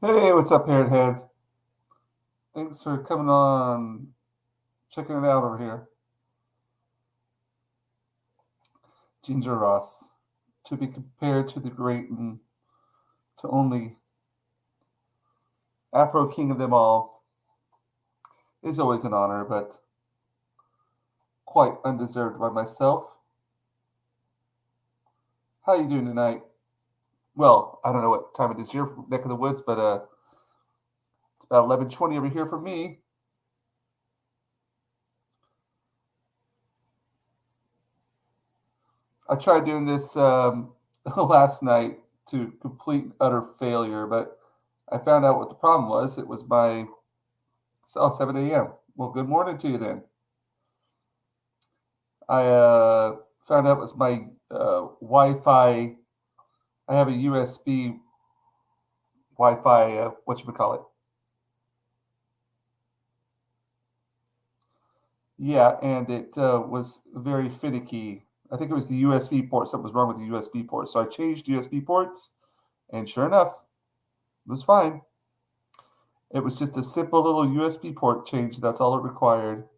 Hey, what's up, Parrot Head? Thanks for coming on, checking it out over here. Ginger Ross, to be compared to the great and to only Afro King of them all, is always an honor, but quite undeserved by myself. How you doing tonight? Well, I don't know what time it is your neck of the woods, but it's about 11:20 over here for me. I tried doing this last night to complete utter failure, but I found out what the problem was. It was my 7 a.m. Well, good morning to you then. I found out it was my Wi-Fi. I have a USB Wi-Fi. Whatchamacallit? Yeah, and it was very finicky. I think it was the USB port. Something was wrong with the USB port. So I changed USB ports, and sure enough, it was fine. It was just a simple little USB port change. That's all it required.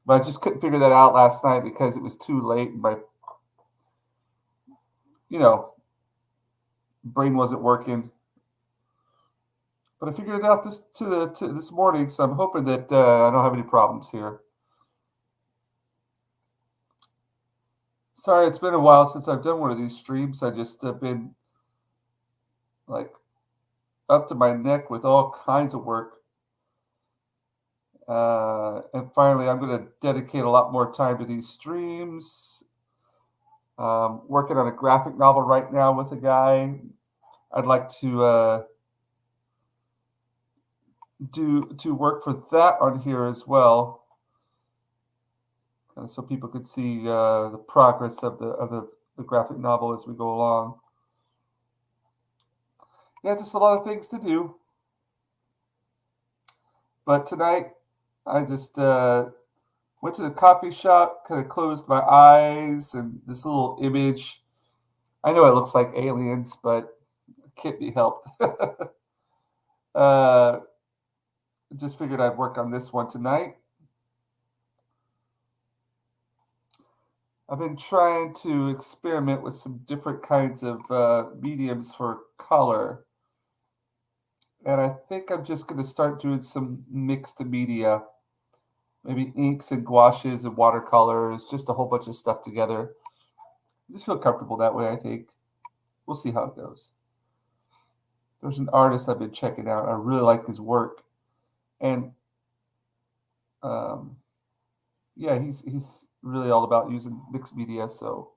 But I just couldn't figure that out last night because it was too late. My, you know, brain wasn't working. But I figured it out this morning, so I'm hoping that I don't have any problems here. Sorry, it's been a while since I've done one of these streams. I just have been like up to my neck with all kinds of work. And finally, I'm going to dedicate a lot more time to these streams. Working on a graphic novel right now with a guy. I'd like to do work for that on here as well, kind of so people could see the progress of the graphic novel as we go along. Yeah, just a lot of things to do. But tonight, I just went to the coffee shop, kind of closed my eyes, and this little image. I know it looks like aliens, but it can't be helped. uh, just figured I'd work on this one tonight. I've been trying to experiment with some different kinds of mediums for color. And I think I'm just going to start doing some mixed media. Maybe inks and gouaches and watercolors, just a whole bunch of stuff together. I just feel comfortable that way, I think. We'll see how it goes. There's an artist I've been checking out. I really like his work. And um, yeah, he's really all about using mixed media. So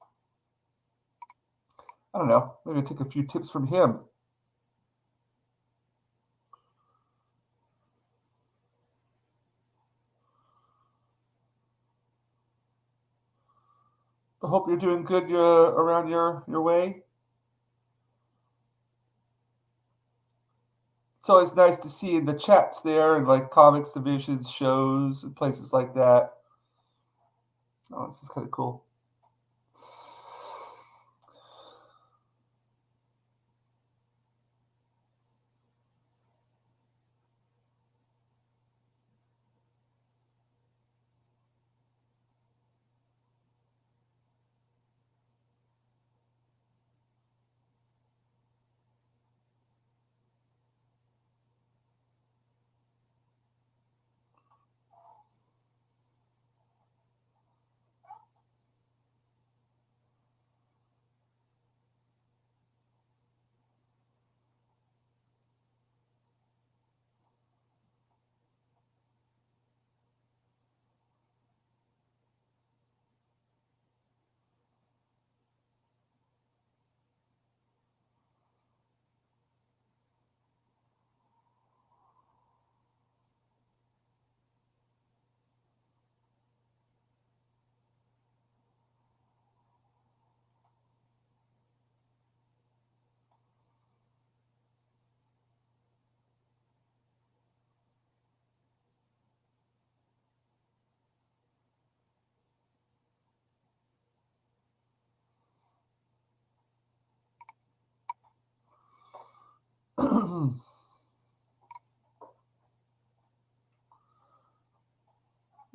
I don't know. Maybe take a few tips from him. I hope you're doing good around your way. It's always nice to see in the chats there and like comics divisions, shows, and places like that. Oh, this is kind of cool.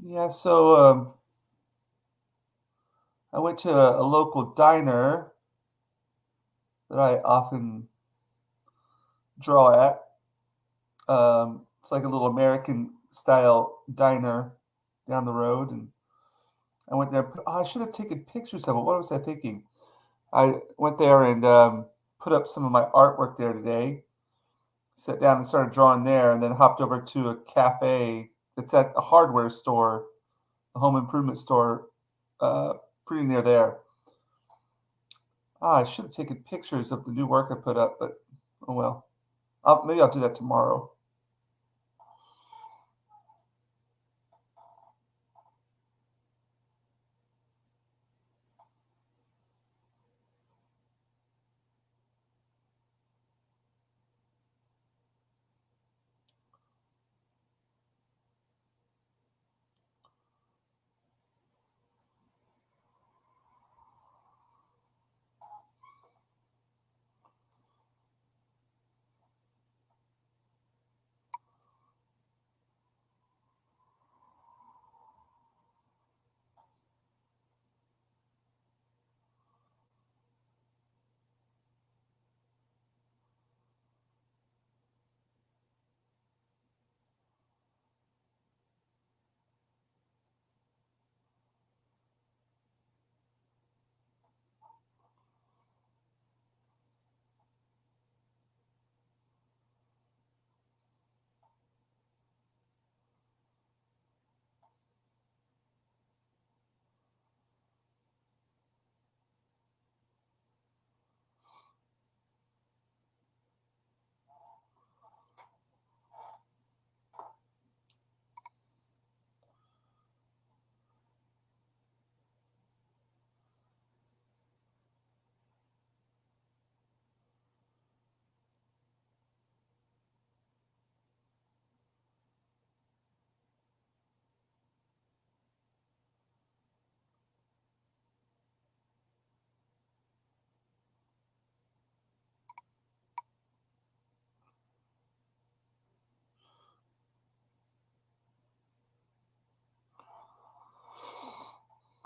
Yeah, so I went to a local diner that I often draw at. It's like a little American style diner down the road, and I went there. I should have taken pictures of it. What was I thinking? I went there and put up some of my artwork there today. Sat down and started drawing there, and then hopped over to a cafe that's at a hardware store, a home improvement store, uh, pretty near there. I should have taken pictures of the new work I put up, but oh well. Maybe I'll do that tomorrow.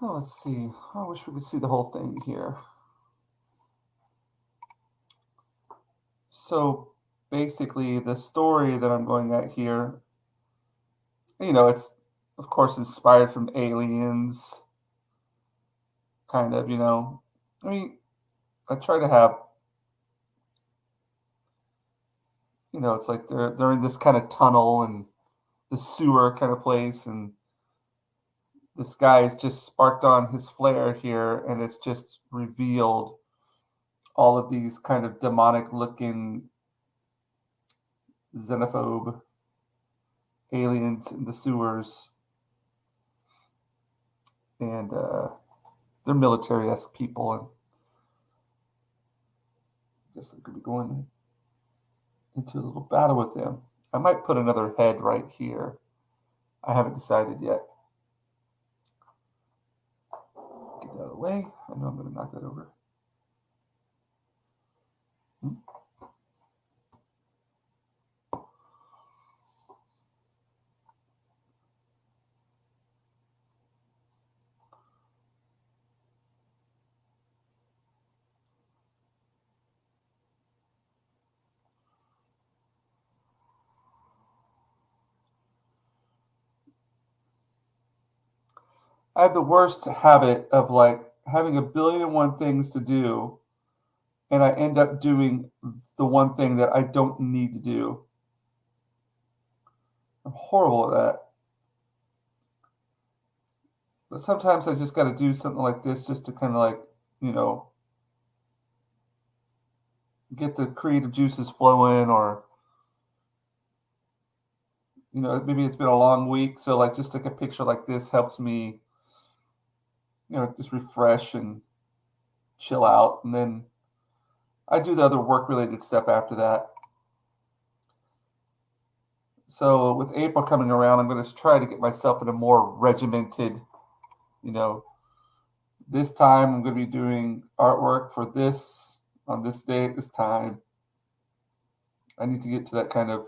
Oh, let's see. I wish we could see the whole thing here. So basically, the story that I'm going at here, it's of course inspired from aliens, kind of, I mean, I try to have, it's like they're in this kind of tunnel and the sewer kind of place, and this guy's just sparked on his flare here, and it's just revealed all of these kind of demonic looking xenophobe aliens in the sewers, and they're military-esque people, and I guess I'm going to be going into a little battle with them. I might put another head right here. I haven't decided yet. Get that out of the way. I know I'm going to knock that over. I have the worst habit of like having a billion and one things to do, and I end up doing the one thing that I don't need to do. I'm horrible at that. But sometimes I just got to do something like this just to kind of like, you know, get the creative juices flowing, or, maybe it's been a long week. So, like, just take a picture like this helps me, just refresh and chill out. And then I do the other work related stuff after that. So with April coming around, I'm going to try to get myself in a more regimented, you know, this time I'm going to be doing artwork for this on this day at this time. I need to get to that kind of,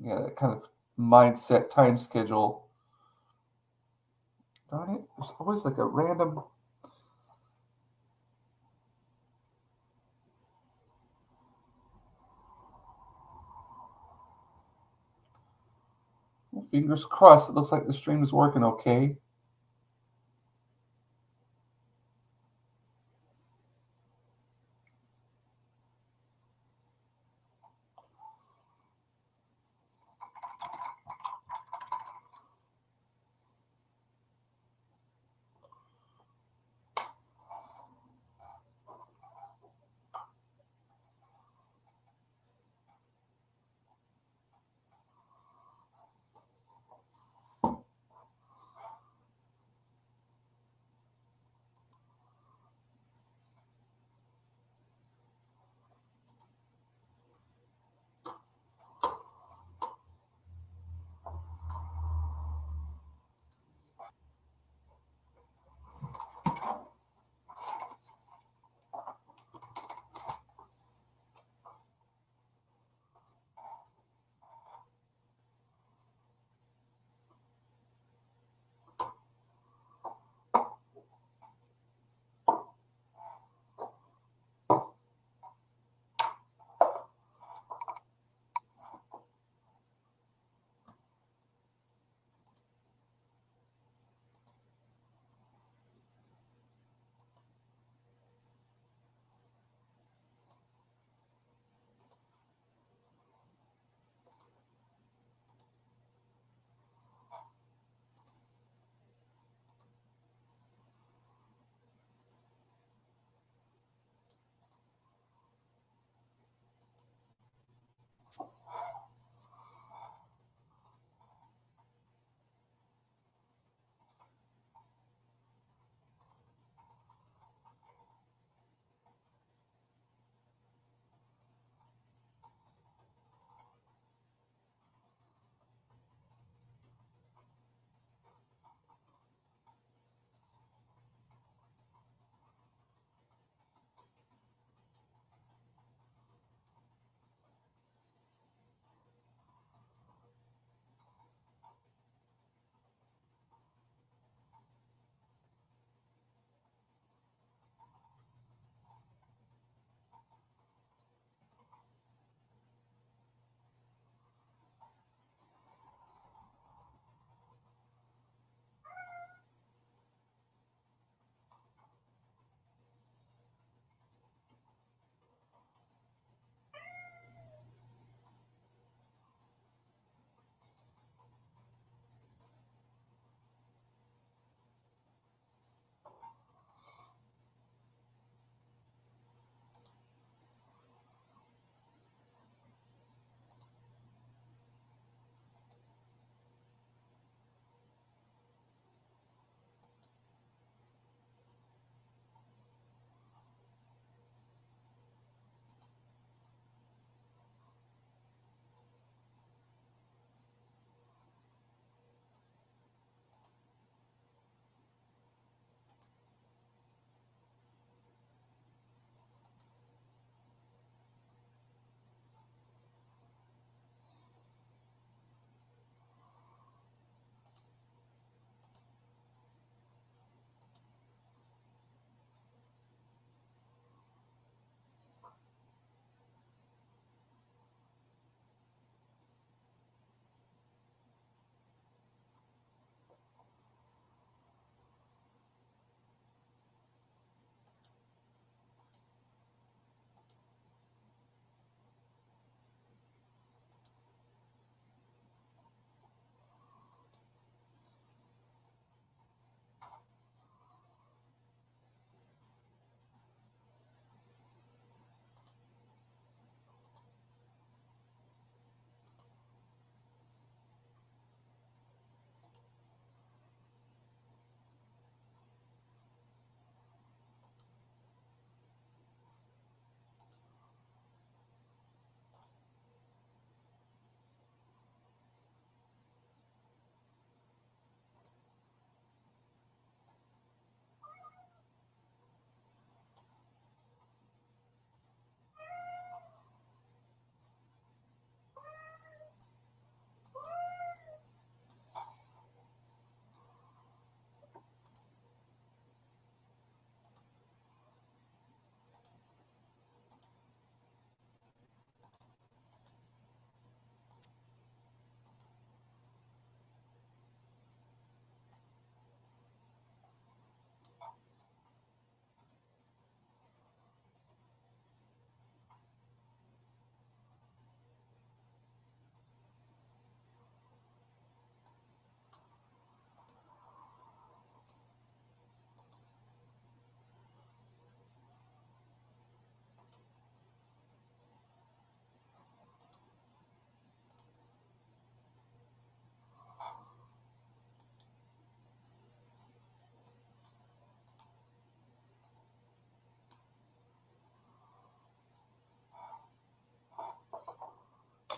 that kind of mindset time schedule. Darn it, there's always like a random. Well, fingers crossed, it looks like the stream is working okay.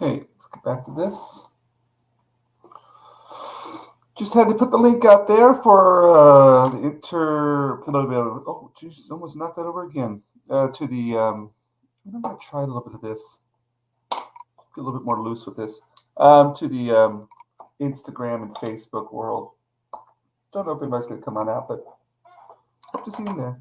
Okay, let's get back to this. Just had to put the link out there for the oh, geez, almost knocked that over again. To the, I'm going to try a little bit of this. Get a little bit more loose with this. To the Instagram and Facebook world. Don't know if anybody's going to come on out, but hope to see you there.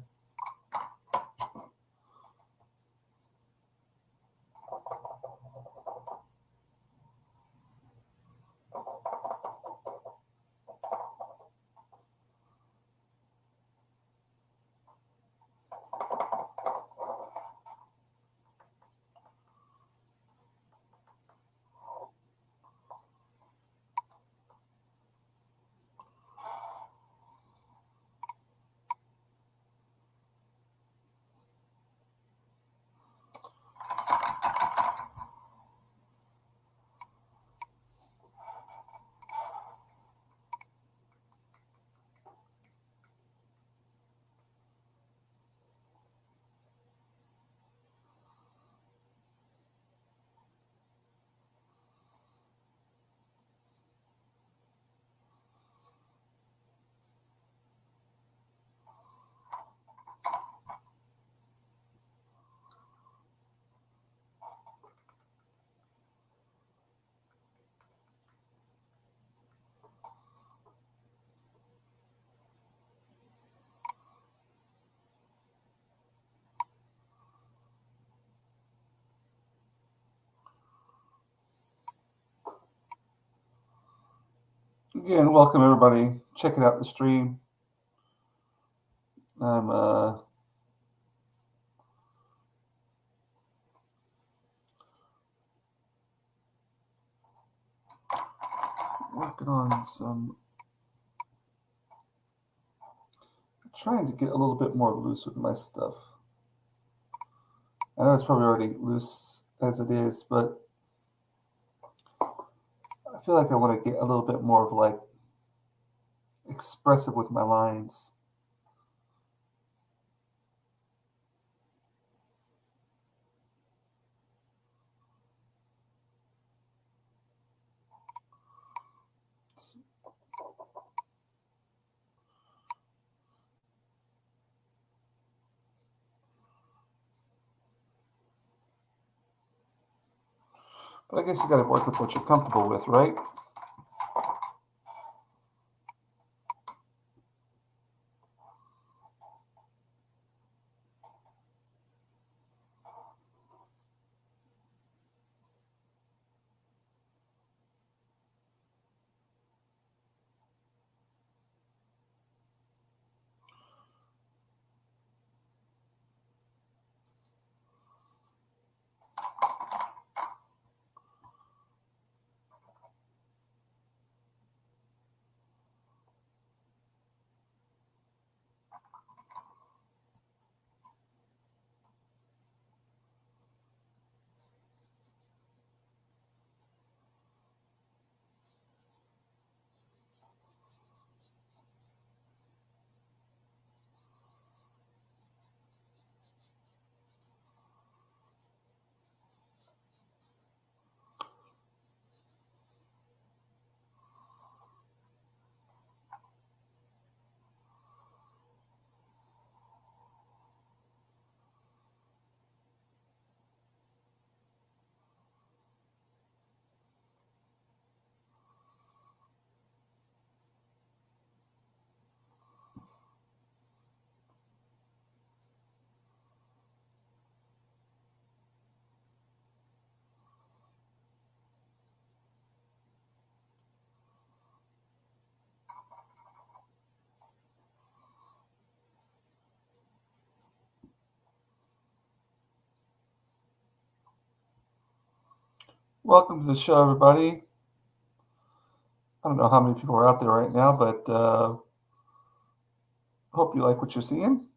Again, welcome everybody checking out the stream. I'm working on some, trying to get a little bit more loose with my stuff. I know it's probably already loose as it is, but I feel like I want to get a little bit more of like expressive with my lines. But I guess you got to work with what you're comfortable with, right? Welcome to the show, everybody. I don't know how many people are out there right now, but hope you like what you're seeing.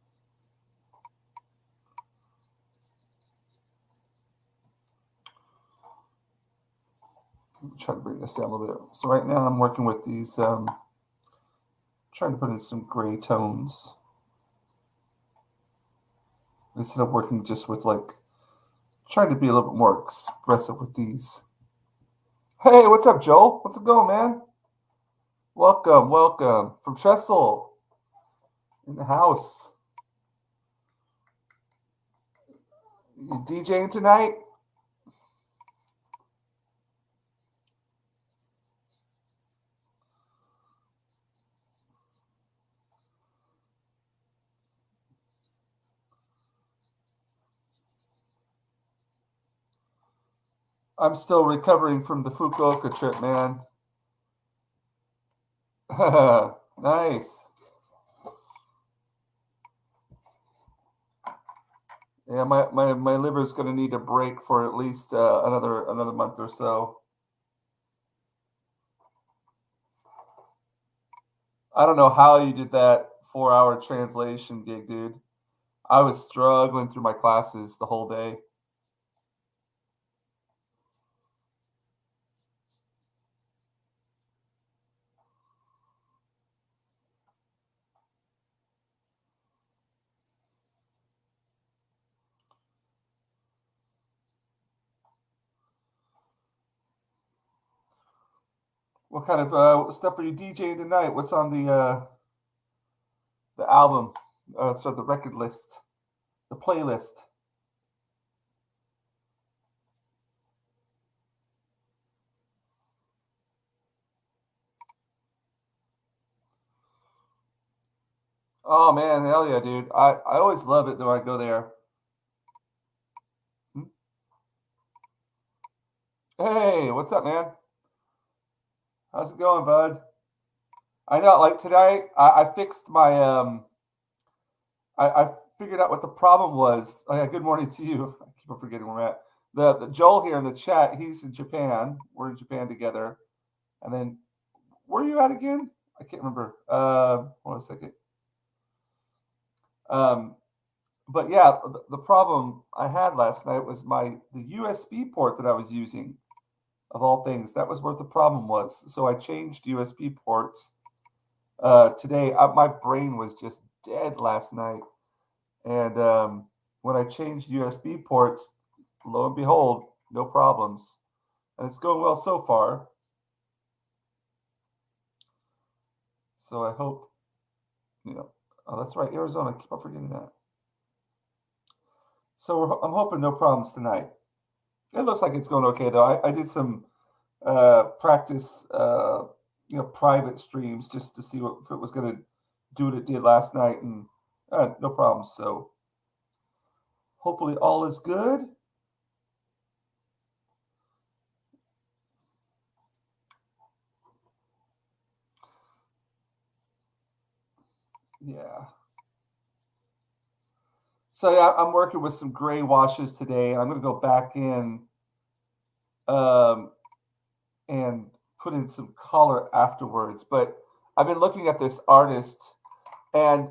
Try to bring this down a little bit. So right now I'm working with these, trying to put in some gray tones. Instead of working just with like, trying to be a little bit more expressive with these Hey, what's up, Joel? What's it going, man? Welcome, welcome from Trestle in the house. You DJing tonight? I'm still recovering from the Fukuoka trip, man. Nice. Yeah, my liver's gonna need a break for at least another month or so. I don't know how you did that 4 hour translation gig, dude. I was struggling through my classes the whole day. What kind of stuff are you DJing tonight? What's on the album? So the record list, the playlist. Oh man, hell yeah, dude! I always love it when I go there. Hmm? Hey, what's up, man? How's it going, bud? I know, like today, I fixed my I figured out what the problem was. Oh, yeah, good morning to you. I keep on forgetting where we're at. The Joel here in the chat, he's in Japan. We're in Japan together. And then where are you at again? I can't remember. Hold on a second. Um, but yeah, the problem I had last night was the USB port that I was using, of all things. That was what the problem was. So I changed USB ports today. My brain was just dead last night. And when I changed USB ports, lo and behold, no problems. And it's going well so far. So I hope, oh, that's right, Arizona. I keep on forgetting that. So I'm hoping no problems tonight. It looks like it's going okay, though. I did some practice, private streams just to see if it was going to do what it did last night, and no problems. So hopefully all is good. Yeah. So yeah, I'm working with some gray washes today, and I'm going to go back in um, and put in some color afterwards. But I've been looking at this artist, and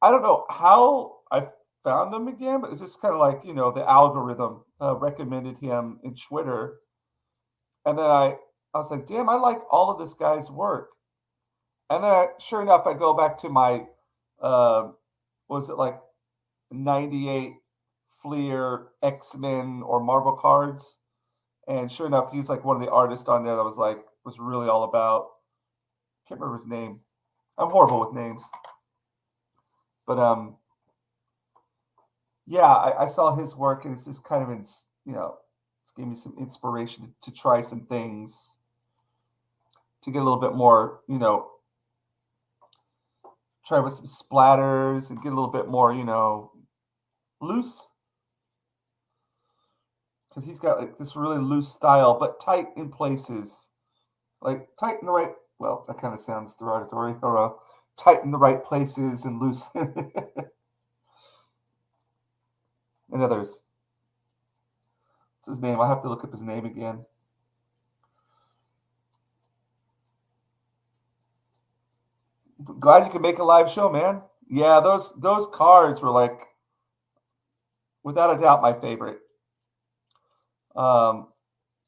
I don't know how I found him again, but it's just kind of like the algorithm recommended him in Twitter, and then I was like, damn, I like all of this guy's work, and then sure enough, I go back to my was it like 98 Fleer X-Men or Marvel cards. And sure enough, he's like one of the artists on there that was really all about. Can't remember his name. I'm horrible with names. But yeah, I saw his work and it's just kind of it's gave me some inspiration to try some things to get a little bit more, try with some splatters and get a little bit more, loose, because he's got like this really loose style, but tight in places. Like tight in the right. Well, that kind of sounds derogatory. Or tight in the right places and loose in others. What's his name? I have to look up his name again. Glad you could make a live show, man. Yeah, those cards were like, without a doubt, my favorite. Um,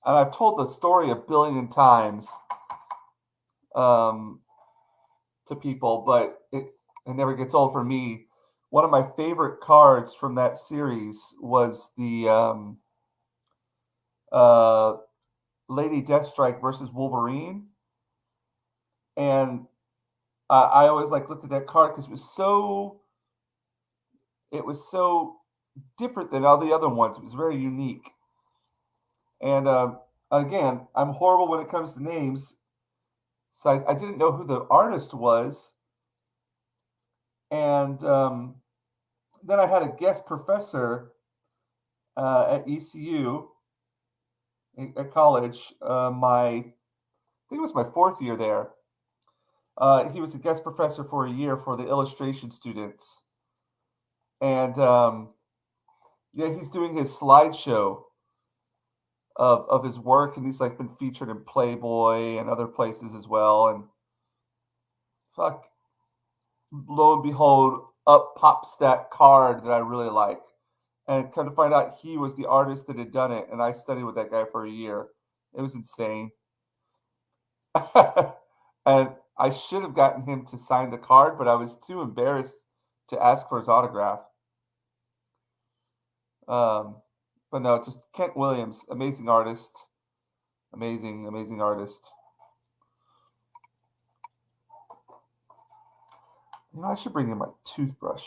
and I've told the story a billion times um, to people, but it never gets old for me. One of my favorite cards from that series was the Lady Deathstrike versus Wolverine, and I always like looked at that card because it was so different than all the other ones. It was very unique. And again, I'm horrible when it comes to names, so I didn't know who the artist was. And then I had a guest professor at ECU at college. I think it was my fourth year there. He was a guest professor for a year for the illustration students, and yeah, he's doing his slideshow of his work, and he's like been featured in Playboy and other places as well. And fuck, lo and behold, up pops that card that I really like, and kind of find out he was the artist that had done it, and I studied with that guy for a year. It was insane. And I should have gotten him to sign the card, but I was too embarrassed to ask for his autograph. Um, but no, just Kent Williams, amazing artist, amazing artist. You know, I should bring in my toothbrush.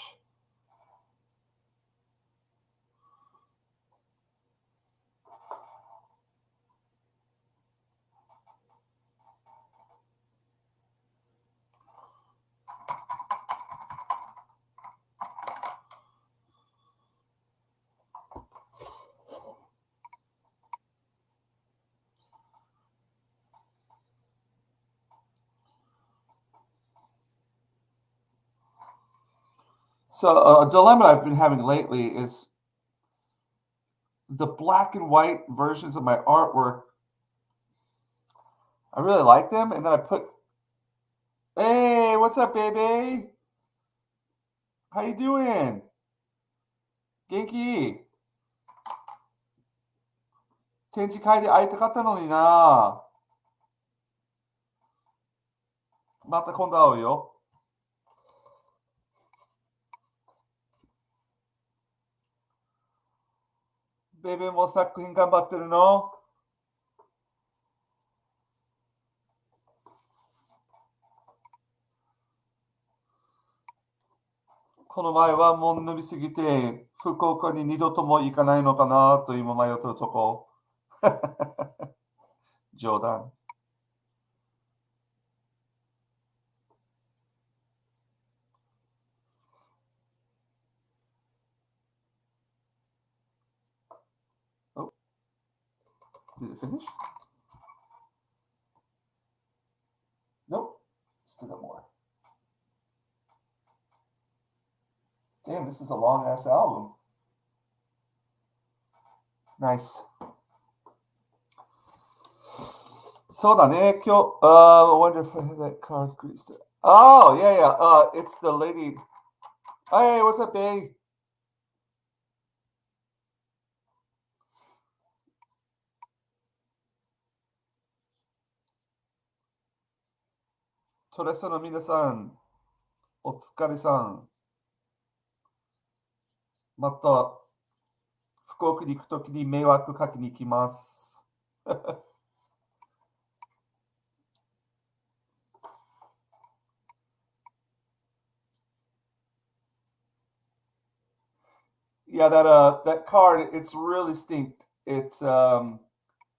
So a dilemma I've been having lately is the black and white versions of my artwork. I really like them, and then I put, hey, what's up, baby? How you doing? Genki? 展示会で会いたかったのにな。また今度会うよ。ベベも作品頑張ってるの？この前はもう伸びすぎて、福岡に二度とも行かないのかなと今迷ってるとこ。冗談。Oh, did it finish? Nope. Still got more. Damn, this is a long ass album. Nice. そうだね、今日、I wonder if I have that card greased. Oh, yeah. It's the lady. Hey, what's up, babe? トレソの皆さん、お疲れさん。また、福岡に行くときに迷惑かけに行きます。Yeah, that card, it's really distinct. It's a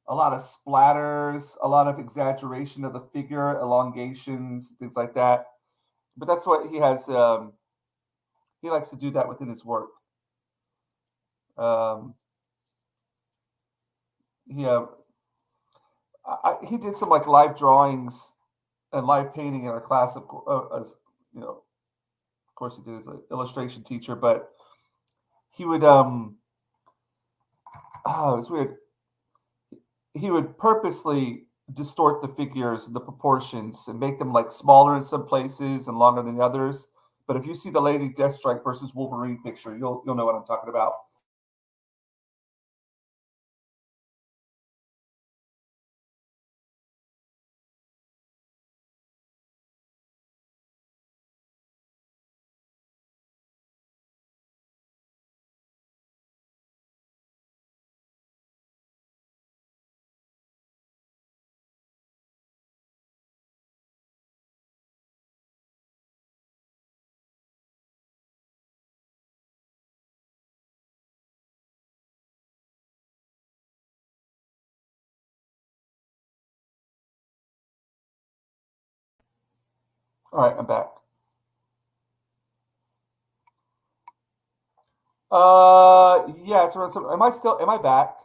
lot of splatters, a lot of exaggeration of the figure, elongations, things like that. But that's what he has. He likes to do that within his work. Um, he he did some like live drawings and live painting in our class. As you know, of course, he did as an illustration teacher, but he would oh, it was weird. He would purposely distort the figures and the proportions and make them like smaller in some places and longer than others. But if you see the Lady Deathstrike versus Wolverine picture, you'll know what I'm talking about. All right, I'm back. Yeah, it's around some. Am I back?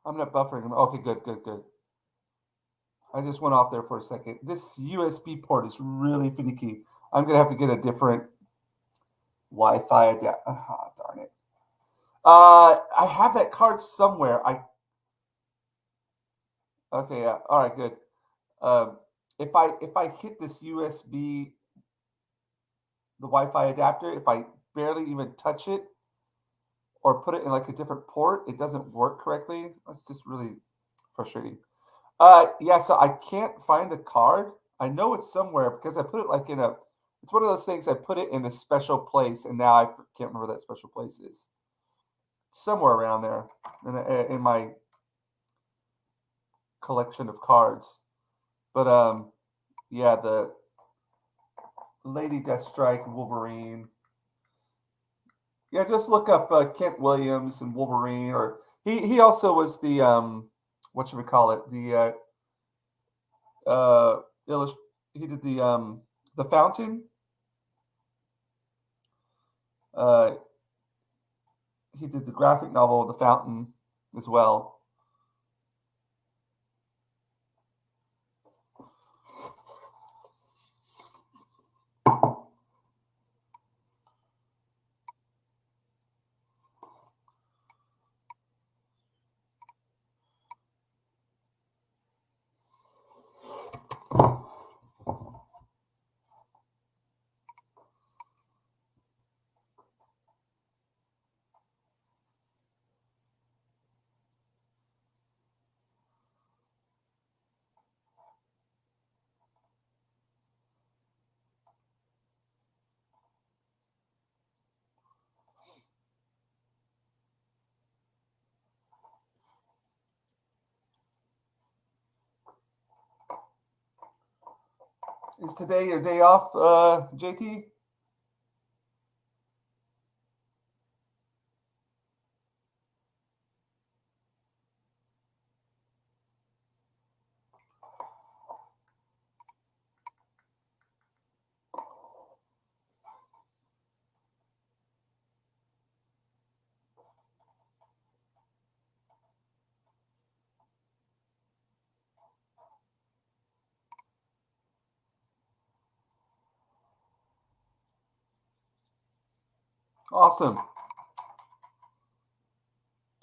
I'm not buffering. Okay, good, good, good. I just went off there for a second. This USB port is really finicky. I'm gonna have to get a different Wi-Fi adapter. Ah, darn it. I have that card somewhere. Okay, yeah. All right, good. Um, if I hit this USB, the Wi-Fi adapter, if I barely even touch it or put it in like a different port, it doesn't work correctly. It's just really frustrating. Yeah, so I can't find the card. I know it's somewhere because I put it like in a. It's one of those things I put it in a special place, and now I can't remember that special place is. Somewhere around there in my collection of cards. But yeah, the Lady Deathstrike, Wolverine. Yeah, just look up Kent Williams and Wolverine, or he also was the what should we call it? Illust- he did the Fountain. Uh, he did the graphic novel The Fountain as well. Is today your day off, JT? Awesome.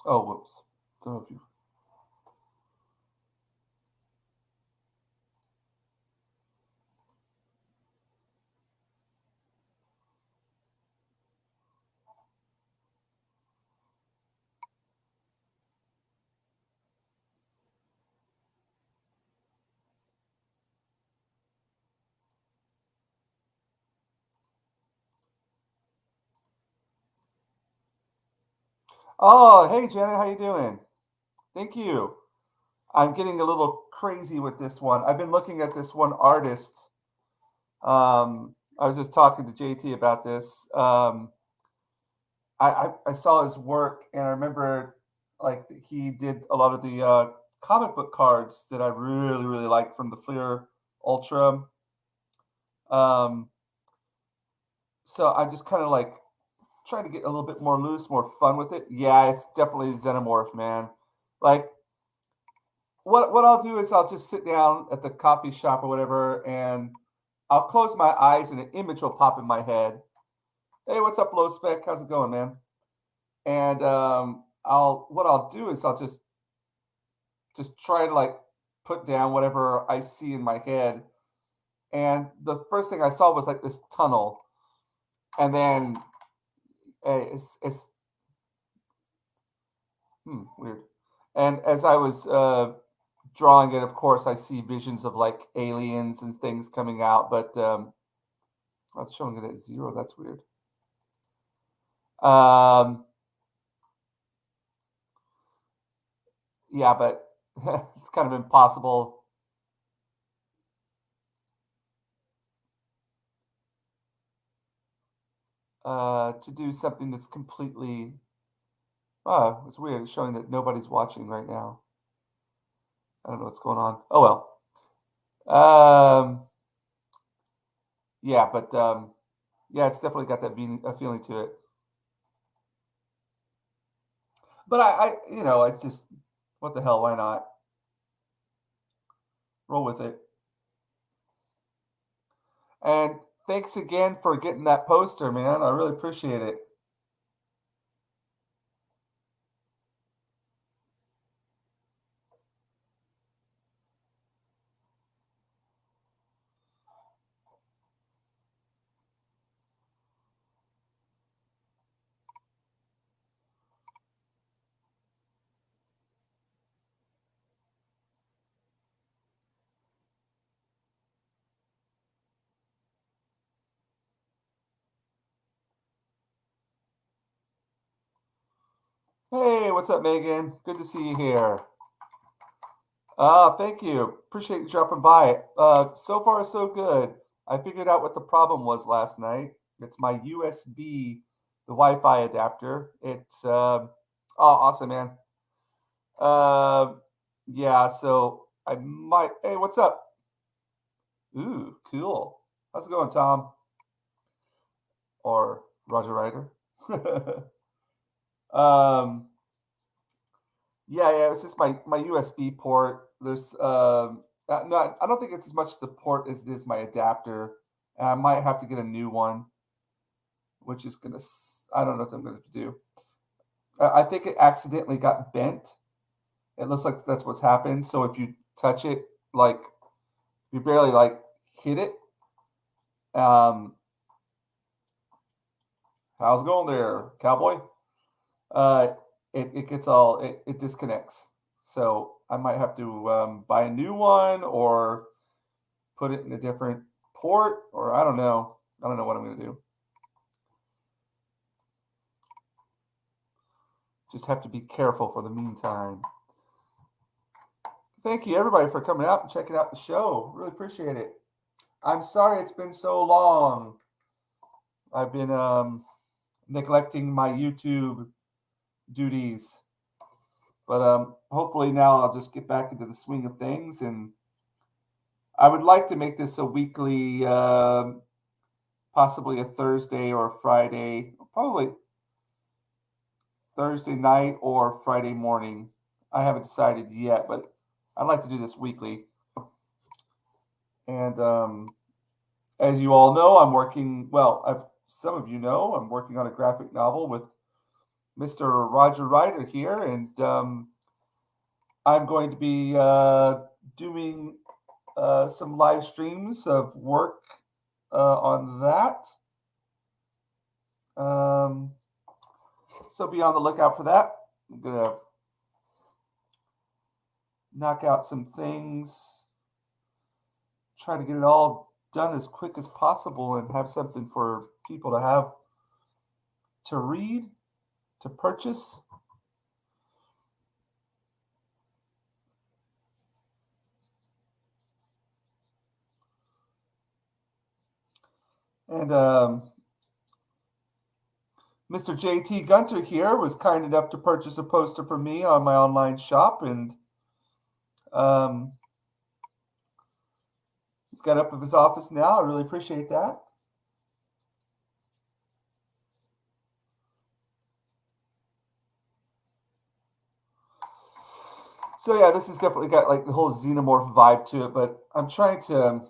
Oh, whoops. Don't know if you. Oh, hey Janet, how you doing? Thank you. I'm getting a little crazy with this one. I've been looking at this one artist. I was just talking to JT about this. I saw his work, and I remember like he did a lot of the comic book cards that I really really like from the Fleer Ultra. Um, so I just kind of like trying to get a little bit more loose, more fun with it. Yeah, it's definitely Xenomorph, man. Like what I'll do is I'll just sit down at the coffee shop or whatever, and I'll close my eyes, and an image will pop in my head. Hey, what's up, low spec? How's it going, man? And I'll do is I'll just try to like put down whatever I see in my head. And the first thing I saw was like this tunnel, and then it's weird. And as I was drawing it, of course, I see visions of like aliens and things coming out, but I was showing it at 0. That's weird. Um, yeah, but it's kind of impossible to do something that's completely Oh, it's weird. It's showing that nobody's watching right now. I don't know what's going on. Oh well. Yeah, but yeah, it's definitely got that feeling to it. But you know, it's just what the hell? Why not roll with it? And thanks again for getting that poster, man. I really appreciate it. Hey, what's up, Megan? Good to see you here. Thank you. Appreciate you dropping by. So far, so good. I figured out what the problem was last night. It's my USB, the Wi-Fi adapter. It's oh, awesome, man. Uh, yeah. So I might. Hey, what's up? Ooh, cool. How's it going, Tom? Or Roger Ryder? um, yeah. It's just my USB port. There's no, I don't think it's as much the port as it is my adapter. And I might have to get a new one, which is gonna. I don't know what I'm gonna do. I think it accidentally got bent. It looks like that's what's happened. So if you touch it, like you barely like hit it. Um, how's it going there, cowboy? Uh, it gets all it disconnects. So I might have to buy a new one or put it in a different port, or I don't know. I don't know what I'm gonna do. Just have to be careful for the meantime. Thank you, everybody, for coming out and checking out the show. Really appreciate it. I'm sorry it's been so long. I've been neglecting my YouTube duties, but hopefully now I'll just get back into the swing of things. And I would like to make this a weekly, possibly a Thursday or a Friday, probably Thursday night or Friday morning. I haven't decided yet, but I'd like to do this weekly. And as you all know, I'm working. Well, some of you know I'm working on a graphic novel with Mr. Roger Ryder here, and I'm going to be doing some live streams of work on that. So be on the lookout for that. I'm gonna knock out some things, try to get it all done as quick as possible, and have something for people to have to read, to purchase. And Mr. JT Gunter here was kind enough to purchase a poster from me on my online shop, and um, he's got up of his office now. I really appreciate that. So yeah, this has definitely got like the whole xenomorph vibe to it, but I'm trying to,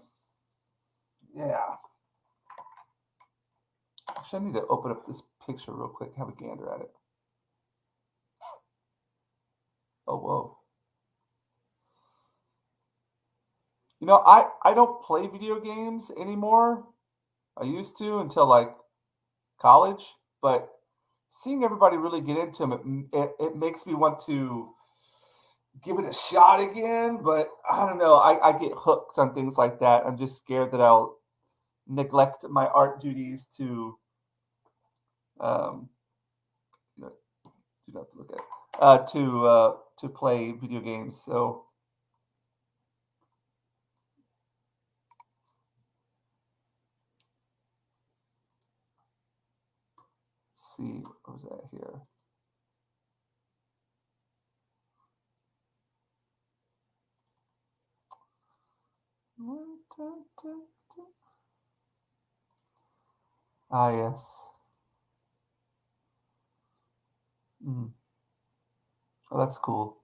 yeah. Actually, I need to open up this picture real quick, have a gander at it. Oh, whoa. You know, I don't play video games anymore. I used to until like college, but seeing everybody really get into them, it makes me want to give it a shot again. But I don't know. I get hooked on things like that. I'm just scared that I'll neglect my art duties to, um, you know, you don't have to look at it, to play video games. So let's see, what was that here? Ah, yes. Mm. Oh, that's cool.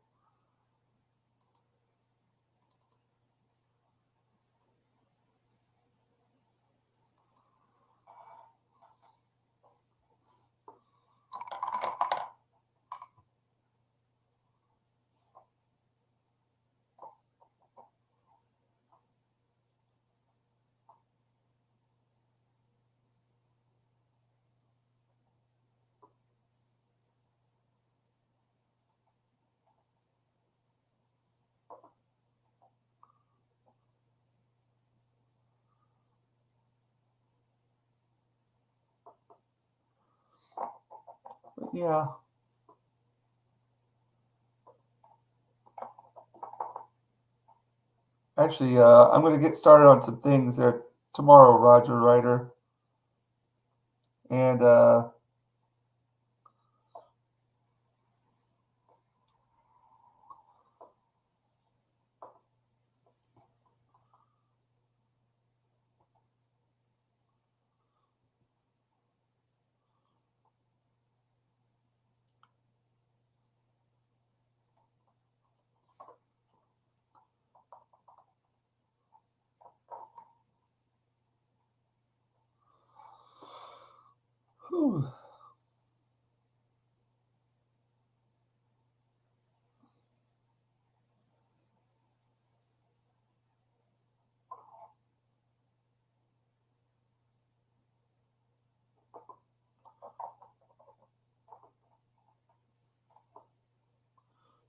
But yeah. Actually, I'm going to get started on some things there tomorrow, Roger Ryder. And whew.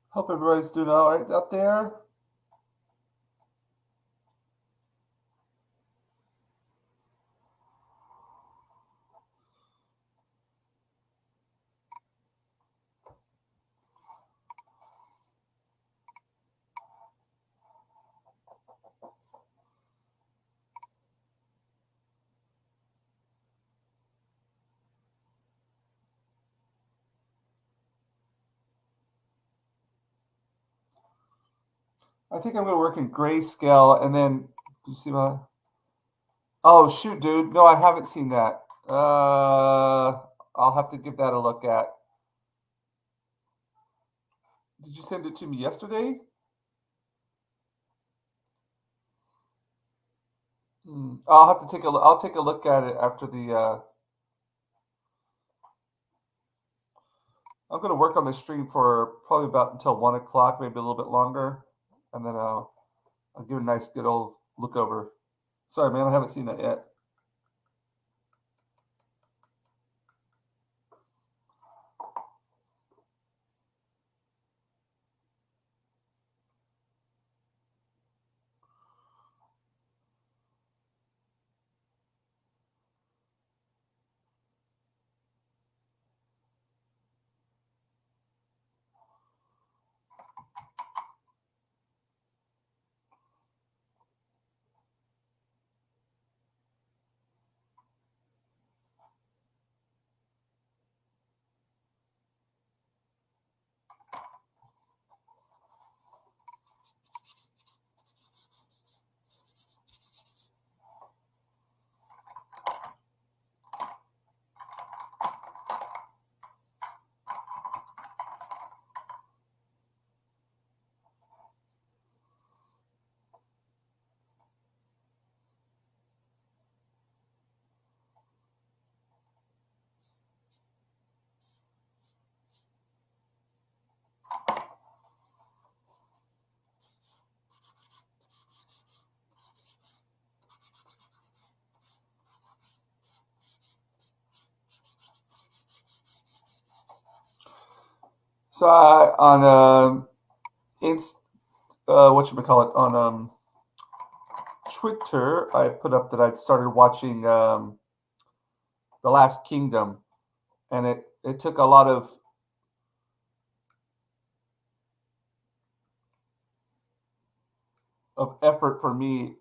Hope everybody's doing all right out there. I think I'm going to work in grayscale and then. You see my. Oh, shoot, dude. No, I haven't seen that. I'll have to give that a look at. Did you send it to me yesterday? I'll have to take a look. I'll take a look at it after the. I'm going to work on the stream for probably about until 1 o'clock, maybe a little bit longer, and then I'll give it a nice, good old look over. Sorry, man, I haven't seen that yet. So on whatchamacallit, on Twitter, I put up that I'd started watching The Last Kingdom, and it took a lot of effort for me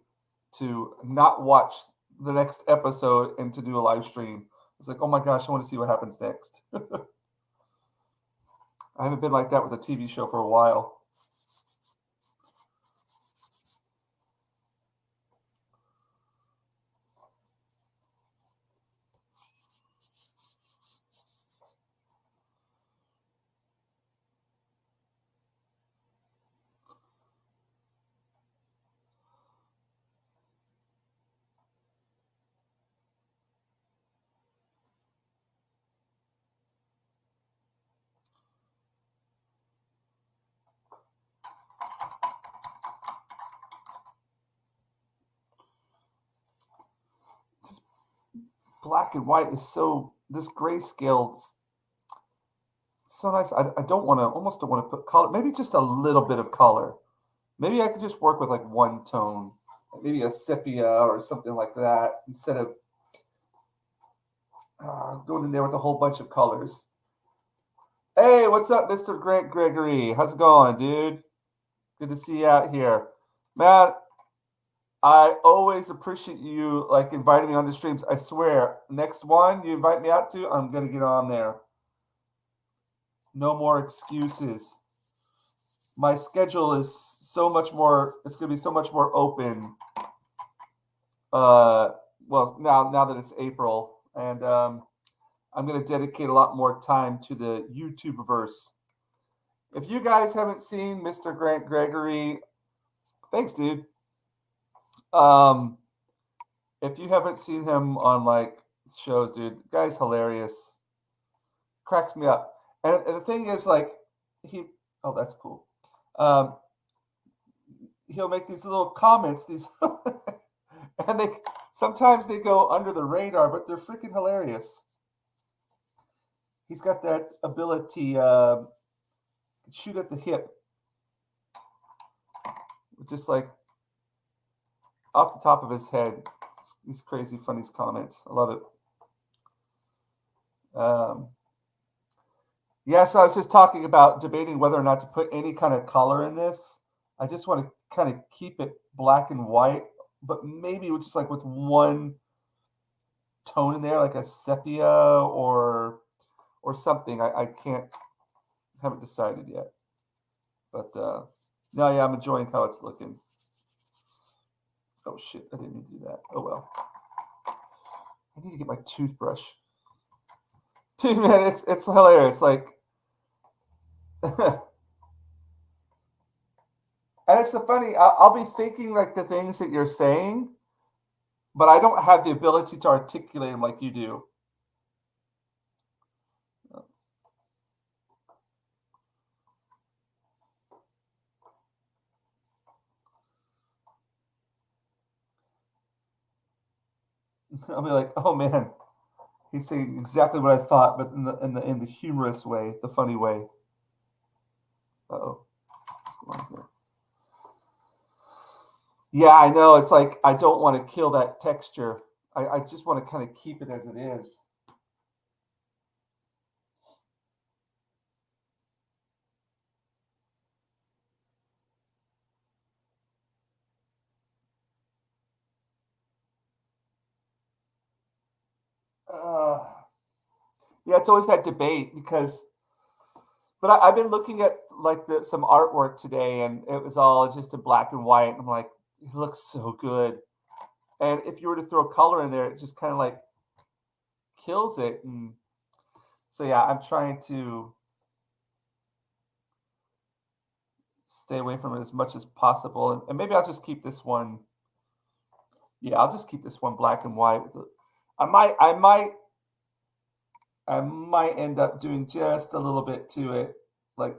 to not watch the next episode and to do a live stream. It's like, oh my gosh, I want to see what happens next. I haven't been like that with a TV show for a while. black and white is so, this grayscale is so nice. I don't want to, almost don't want to put color, maybe just a little bit of color. Maybe I could just work with like one tone, maybe a sepia or something like that, instead of going in there with a whole bunch of colors. Hey, what's up, Mr. Grant Gregory? How's it going, dude? Good to see you out here. Man, I always appreciate you like inviting me on the streams. I swear, next one you invite me out to, I'm going to get on there. No more excuses. My schedule is so much more, it's going to be so much more open. Well, now that it's April, and I'm going to dedicate a lot more time to the YouTube verse. If you guys haven't seen Mr. Grant Gregory, thanks, dude. If you haven't seen him on like shows, dude, the guy's hilarious. Cracks me up. And the thing is, like, oh, that's cool. He'll make these little comments, and sometimes they go under the radar, but they're freaking hilarious. He's got that ability, shoot at the hip, just like off the top of his head. These crazy, funny comments. I love it. Yeah, so I was just talking about debating whether or not to put any kind of color in this. I just want to kind of keep it black and white, but maybe just like with one tone in there, like a sepia or something. I haven't decided yet. But no, yeah, I'm enjoying how it's looking. Oh shit, I didn't mean to do that. Oh well. I need to get my toothbrush. Dude, man, it's hilarious. Like, and it's so funny. I'll be thinking like the things that you're saying, but I don't have the ability to articulate them like you do. I'll be like, oh man, he's saying exactly what I thought, but in the humorous way, the funny way. Uh-oh. What's going on here? Yeah, I know. It's like I don't want to kill that texture. I just want to kind of keep it as it is. Yeah, it's always that debate because, but I've been looking at like some artwork today, and it was all just in black and white. And I'm like, it looks so good. And if you were to throw color in there, it just kind of like kills it. And so yeah, I'm trying to stay away from it as much as possible. And maybe I'll just keep this one. Yeah, I'll just keep this one black and white. I might end up doing just a little bit to it, like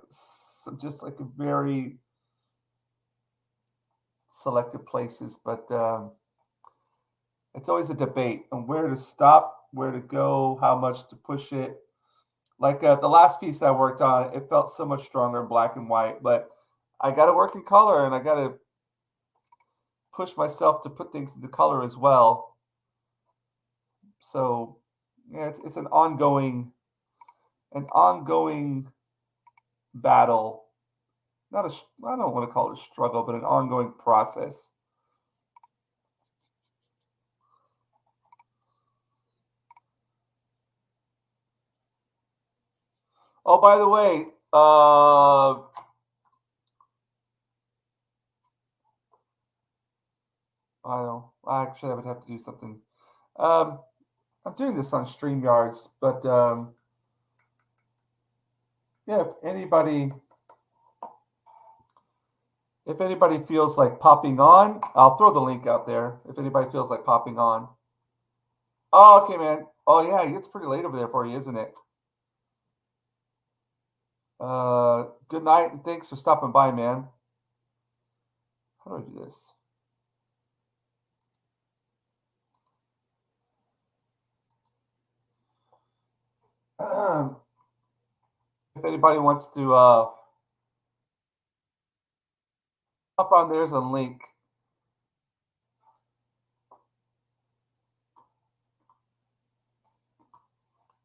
just like a very selected places, but it's always a debate on where to stop, where to go, how much to push it. Like the last piece that I worked on, it felt so much stronger in black and white, but I got to work in color, and I got to push myself to put things into color as well. So yeah, it's an ongoing battle. I don't want to call it a struggle, but an ongoing process. Oh, by the way, I would have to do something. I'm doing this on StreamYards, but yeah, if anybody feels like popping on, I'll throw the link out there. If anybody feels like popping on. Oh, okay, man. Oh yeah, it's pretty late over there for you, isn't it? Good night, and thanks for stopping by, man. How do I do this? If anybody wants to hop on, there's a link.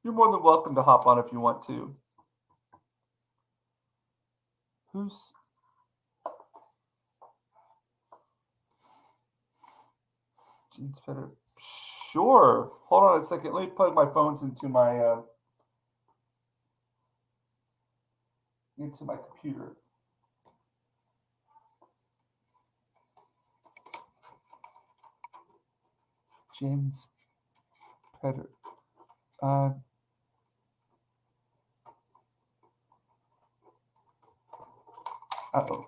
You're more than welcome to hop on if you want to. Who's Gene's better? Sure. Hold on a second. Let me plug my phones into my computer. Jen's better. Uh-oh.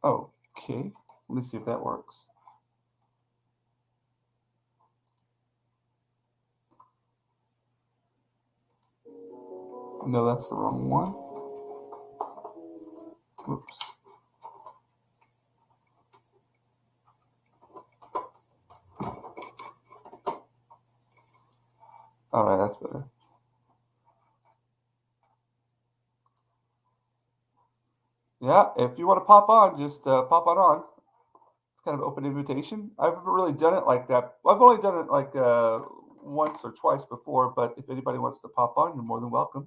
Okay. Let me see if that works. No, that's the wrong one. Oops. All right, that's better. Yeah, if you want to pop on, just pop on. It's kind of an open invitation. I've never really done it like that. I've only done it like once or twice before, but if anybody wants to pop on, you're more than welcome.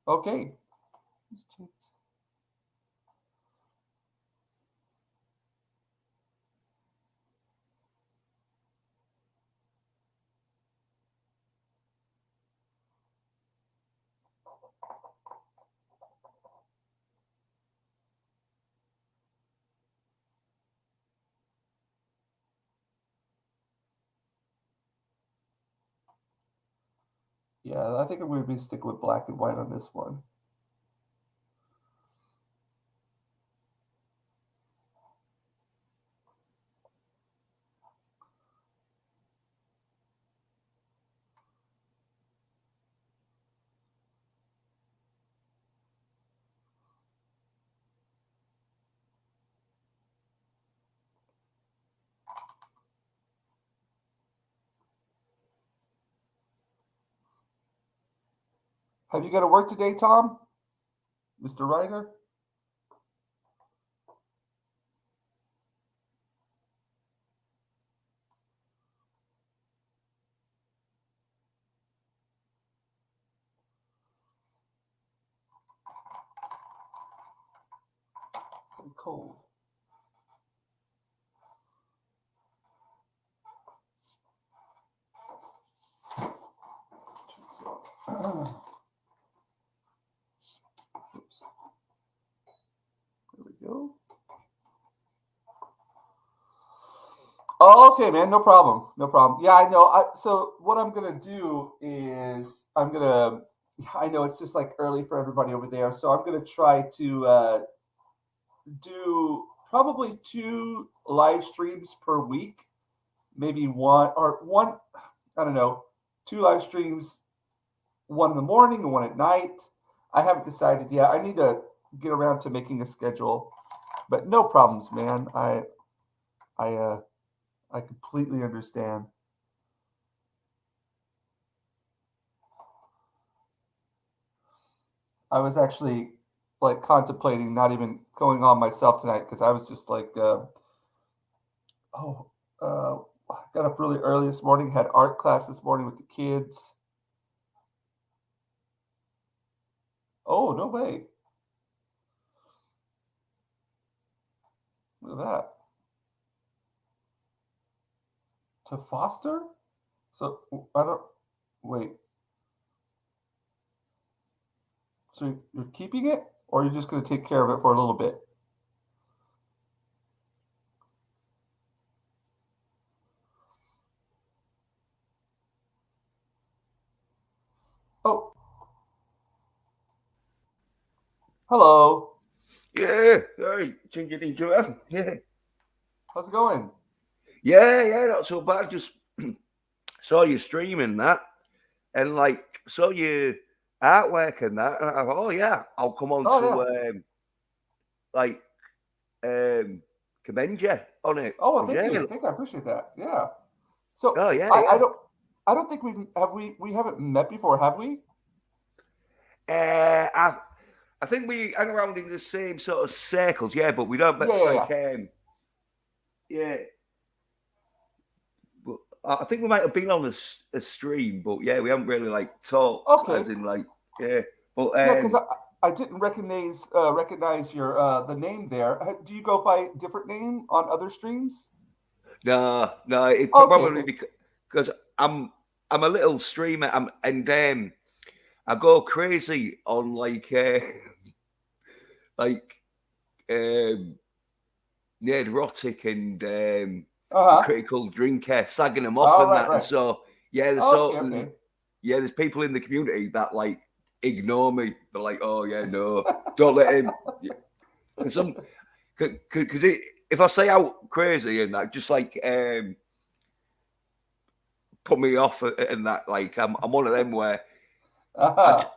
Okay. Yeah, I think I'm going to be sticking with black and white on this one. Have you got to work today, Tom? Mr. Ryder? Pretty cold. Oops. There we go. Oh, okay, man. No problem. No problem. Yeah, I know. So what I'm gonna do is I know it's just like early for everybody over there, so I'm gonna try to do probably 2 live streams per week, maybe one. I don't know, 2 live streams, one in the morning and one at night. I haven't decided yet. I need to get around to making a schedule, but no problems, man. I completely understand. I was actually like contemplating not even going on myself tonight because I was just like, oh, got up really early this morning, had art class this morning with the kids. Oh, no way. Look at that. To foster? So I don't wait. So you're keeping it, or you're just going to take care of it for a little bit? Oh, hello. Yeah, sorry, Jinja Ninja. Yeah. How's it going? Yeah, not so bad. Just saw you streaming that, and like saw your artwork and that, and I thought, oh yeah, I'll come on Oh to yeah. like um commend you on it Oh well, because thank yeah, you. Thank you. I appreciate that. Yeah. So oh yeah, I yeah. don't think we haven't met before, have we? Uh, I I think we hang around in the same sort of circles, yeah, but we don't. Yeah, But yeah, like yeah. yeah, but I think we might have been on a stream, but yeah, we haven't really like talked Okay. as in like yeah, but Yeah, because I didn't recognize your the name there. Do you go by different name on other streams? no, it Okay, probably okay. because I'm a little streamer. And I go crazy on like um erotic and the Uh-huh. critical drinker, slagging them off All and right, that. And right. so yeah, Okay, okay. yeah, there's people in the community that like ignore me. They're like, oh yeah, no, don't let him. And some because if I say out crazy and that, just like put me off and that. Like I'm one of them where I Uh-huh.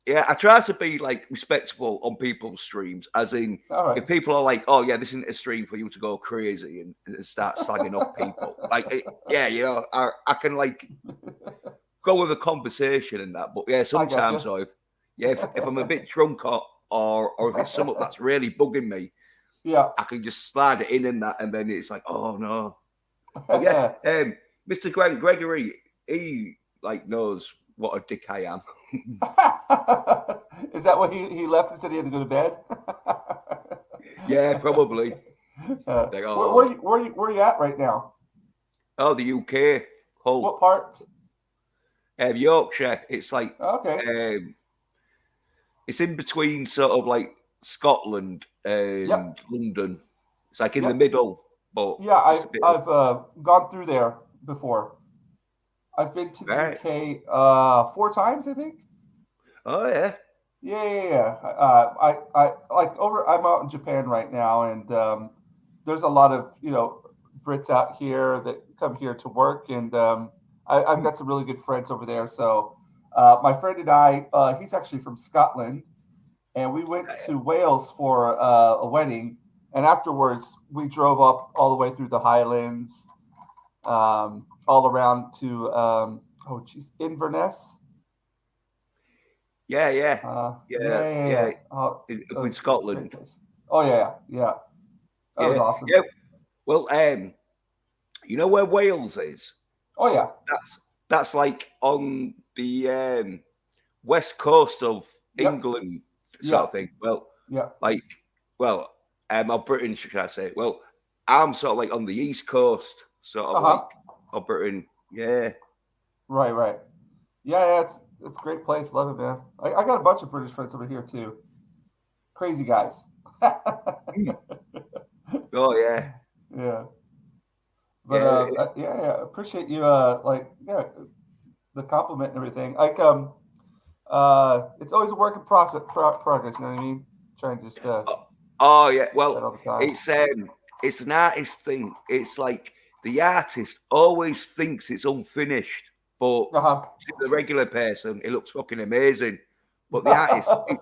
yeah I try to be like respectable on people's streams, as in All if right. people are like, oh yeah, this isn't a stream for you to go crazy and start slagging off people. Like yeah, I can like go with a conversation and that. But yeah, I sometimes gotcha. though, if I'm a bit drunk or if it's something that's really bugging me, Yeah. I can just slide it in and that, and then it's like, oh no. But yeah, Mr. Grant Gregory, he like knows what a dick I am. Is that what he left and said he had to go to bed? Yeah, probably. Like, Where you at right now? the UK, whole What parts? Yorkshire. It's like Okay. um, it's in between sort of like Scotland Yep. and London. It's like in the Yep. middle, but Yeah, just a bit of I've gone through there before. I've been to the right. UK four times, I think. Oh yeah, Yeah, yeah, yeah. I like over. I'm out in Japan right now, and there's a lot of Brits out here that come here to work, and I've got some really good friends over there. So my friend and I, he's actually from Scotland, and we went to Wales for a wedding, and afterwards we drove up all the way through the Highlands, all around to oh geez, Inverness. yeah, yeah, Yeah, yeah, yeah, yeah. yeah. Oh, Up in it was a great Scotland. place. Oh yeah, yeah, yeah. That was Yeah, awesome. yeah. Well, you know where Wales is? Oh yeah, That's like on the west coast of yep, England, sort yeah, of thing. Well, yeah. like, well, I'm Britain, should I say? Well, I'm sort of like on the east coast, sort Uh of like huh. of Britain. Yeah. Right, right. Yeah, yeah. It's a great place. Love it, man. I got a bunch of British friends over here too. Crazy guys. Mm. Oh yeah. Yeah, but Yeah. yeah, yeah. Appreciate you. Like, yeah, the compliment and everything. Like, it's always a work in progress. You know what I mean? Trying to just Oh, oh yeah. that Well, all the time. it's um, it's an artist thing. It's like the artist always thinks it's unfinished, but Uh to the regular person, it looks fucking amazing. But the artist, huh.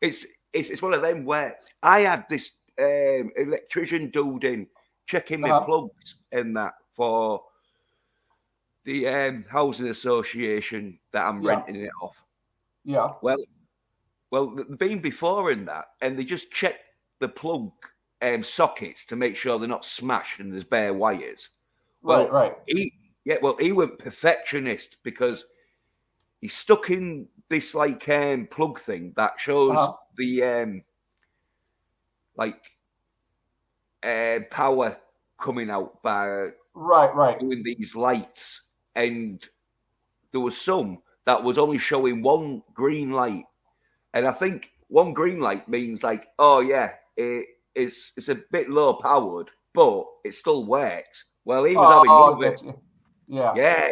it's it's one of them where I had this electrician dude in checking Uh my huh. plugs and that for the housing association that I'm Yeah. renting it off. Yeah. Well, they've been before in that, and they just check the plug sockets to make sure they're not smashed and there's bare wires. Right. Well, Right. he went perfectionist because he's stuck in this like plug thing that Uh shows huh. the like power coming out by Right. Right. doing these lights, and there was some that was only showing one green light, and I think one green light means like, oh yeah, it's a bit low powered, but it still works. Well, he was having none Oh, of I it. get you. Yeah. Yeah,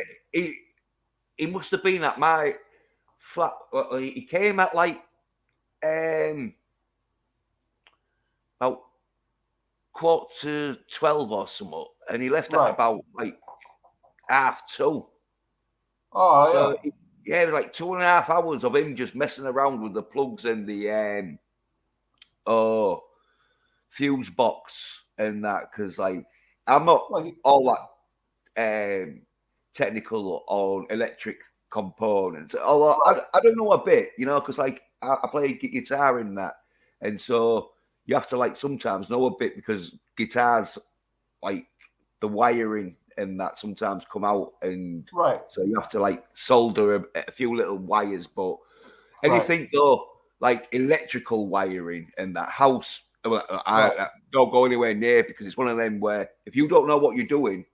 he must have been at my flat. He came at like um about 1:45 or something, and he left at Right. about like 1:30. Oh So yeah. yeah, it was like 2.5 hours of him just messing around with the plugs and the oh fuse box and that, because like I'm not Well, he, all that technical on electric components. Although right. I don't know a bit, because like I play guitar in that, and so you have to like sometimes know a bit because guitars like the wiring and that sometimes come out, and Right. so you have to like solder a few little wires. But Right. anything though, like electrical wiring and that house, Right. I don't go anywhere near, because it's one of them where if you don't know what you're doing, you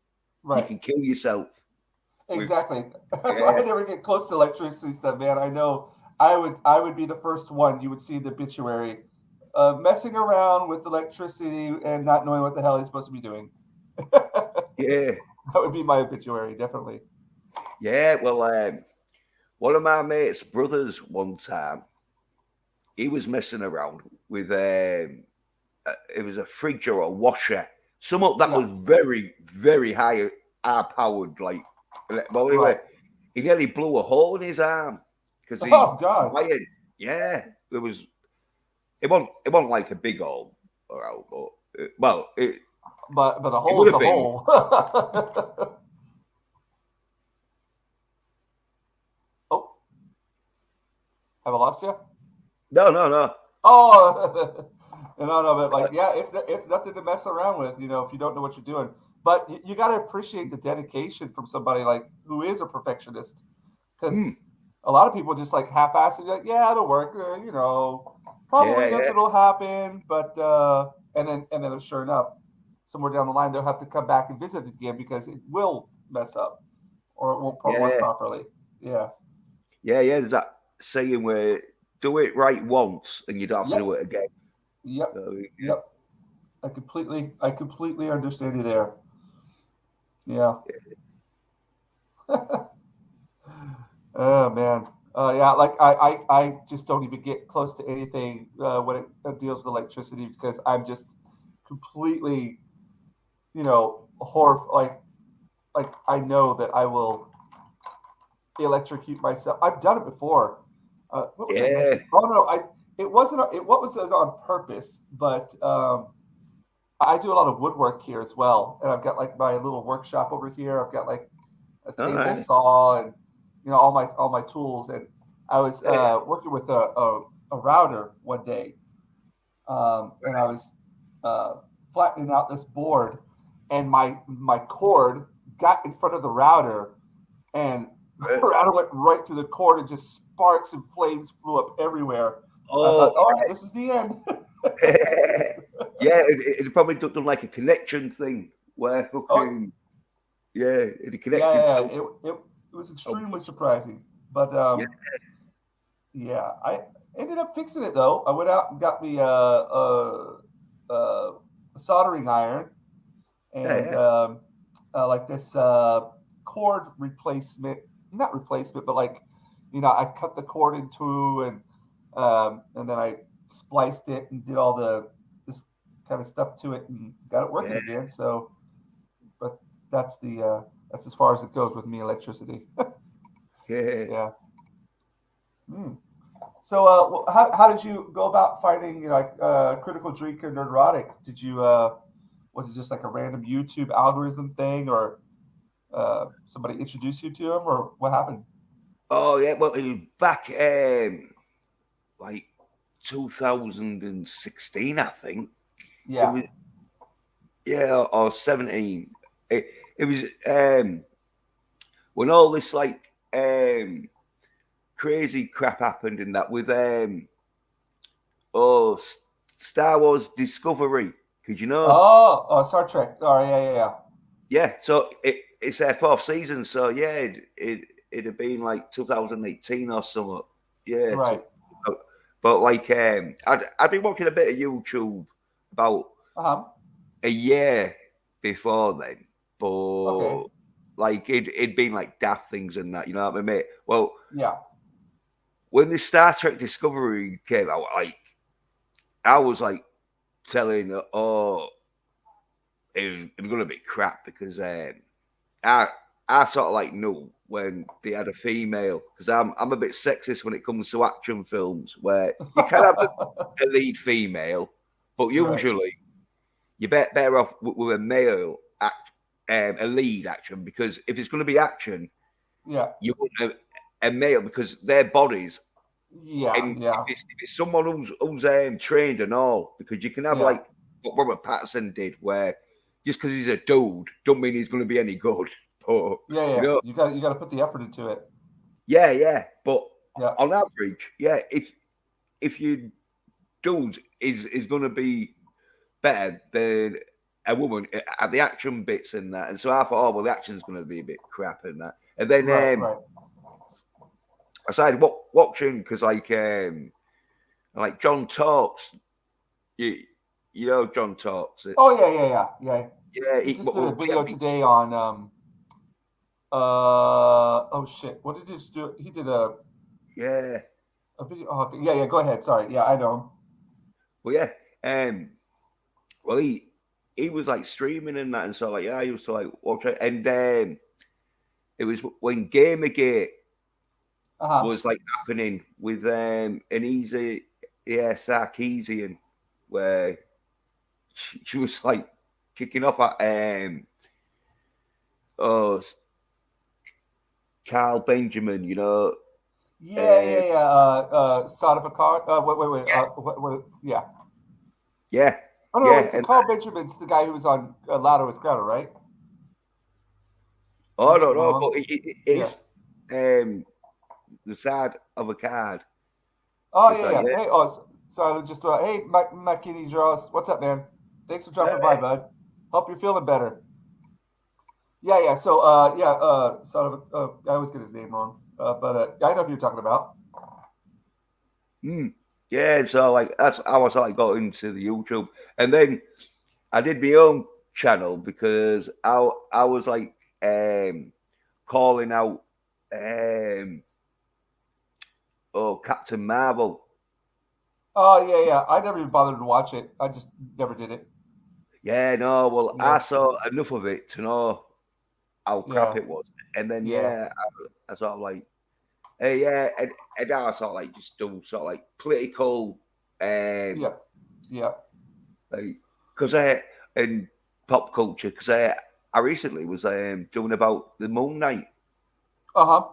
Right. can kill yourself with Exactly. That's why yeah, I never get close to electricity stuff, man. I know I would be the first one you would see in the obituary, messing around with electricity and not knowing what the hell he's supposed to be doing. That yeah, would be my obituary, definitely. yeah. Well, one of my mates' brothers one time, he was messing around with it was a fridge or a washer, something that Yeah. was very, very high powered. Like, well, anyway, Right. he nearly blew a hole in his arm because he Oh God. wired. Yeah, it wasn't like a big hole, but well, But a it hole would is have a been. hole. Oh, have I lost you? No, no, no. Oh, no, but like, yeah, it's nothing to mess around with, if you don't know what you're doing. But you got to appreciate the dedication from somebody like who is a perfectionist, because Hmm. a lot of people just like half-ass it, like, yeah, it'll work, probably Yeah, yeah, nothing will happen, but and then sure enough, somewhere down the line they'll have to come back and visit it again because it will mess up or it won't work yeah, properly. Yeah. yeah. There's that saying where do it right once and you don't have to do Yep. it again. Yep. So, yeah. Yep. I completely understand you there. Yeah. Oh man. Yeah. Like I just don't even get close to anything when it deals with electricity because I'm just completely, like I know that I will electrocute myself. I've done it before. What was I Yeah. messing? Oh no, I it wasn't. It what was it on purpose, but I do a lot of woodwork here as well, and I've got like my little workshop over here. I've got like a All table right. saw and all my tools. And I was Yeah. working with a router one day, and I was uh, flattening out this board, and my cord got in front of the router, and the Right. router went right through the cord, and just sparks and flames flew up everywhere. I thought, Oh, all right, this is the end. yeah. It probably done like a connection thing where Oh fucking yeah, it yeah, connected yeah, to. yeah. It was Oh, extremely surprising, but yeah, yeah, I ended up fixing it though. I went out and got me a soldering iron and yeah, like this cord replacement, not replacement, but like I cut the cord in two and then I spliced it and did all this kind of stuff to it and got it working yeah, again. So, but that's as far as it goes with me electricity. yeah. Yeah. Mm. So, how did you go about finding like Critical Drinker Nerdrotic? Did you was it just like a random YouTube algorithm thing, or somebody introduced you to him, or what happened? Oh yeah. Well, it was back like 2016, I think. It Yeah. was yeah, or 17. It was when all this like crazy crap happened in that with oh Star Wars Discovery. Could you know? Oh, Star Trek. Oh, yeah, yeah, yeah. Yeah, so it's their fourth season. So yeah, it'd have been like 2018 or something. Yeah, Right. but like I'd been watching a bit of YouTube about Uh huh. a year before then, but Okay. like it'd been like daft things and that. You know what I mean? Well, Yeah. when the Star Trek Discovery came out, like I was like telling, oh, it was going to be crap because I I sort of like knew when they had a female because I'm a bit sexist when it comes to action films where you can have a lead female, but Right. usually you're better off with a male a lead action because if it's going to be action, Yeah. you want a male because their bodies Yeah. and Yeah. if it's someone who's trained and all because you can have Yeah. like what Robert Pattinson did where just because he's a dude don't mean he's going to be any good, but Yeah. you Yeah. know. You got to put the effort into it. Yeah, yeah. But Yeah. on average, yeah, if your dude is gonna be better than a woman at the action bits and that, and so I thought, oh well, the action's gonna be a bit crap and that, and then Right. Right. I started watching because like John talks, you you know John talks, Oh yeah. Yeah. Yeah. Yeah. yeah, He just did a yeah, video today on oh shit. What did he just do? He did yeah, a video. Oh, okay. Yeah. Yeah. Go ahead. Sorry. Yeah. I know him. well yeah, well he was like streaming and that, and so like yeah, I used to like watch it, and it was when Gamergate Uh huh. was like happening with an easy yeah Sarkeesian where she was like kicking off at oh Carl Benjamin, you know, Yeah. uh, Yeah. Yeah. Son of a car. Wait. Wait. Wait. Yeah. yeah, Oh no. Wait. yeah, So and Carl Benjamin's the guy who was on Louder with Crowder, right? Am oh, I I getting don't it know, wrong? but it Yeah. is the side of a card. Oh It's yeah. like Yeah. Hey. Oh. So I just hey, Makini Jaws. What's up, man? Thanks for yeah, dropping by, bud. Hope you're feeling better. Yeah, yeah. So, yeah, son of a, I always get his name wrong, but I know who you're talking about. mm, yeah. So like that's how I sort of got into the YouTube, and then I did my own channel because I was like calling out um Captain Marvel. Oh, yeah, yeah. I never even bothered to watch it. I just never did it. Yeah, no, well I Yeah, saw enough of it to know how crap yeah, it was. And then yeah, yeah, I sort of like hey yeah, and now I sort of like just do sort of like political yeah, yeah. like because I and pop culture because I recently was doing about the Moon Knight. Uh huh.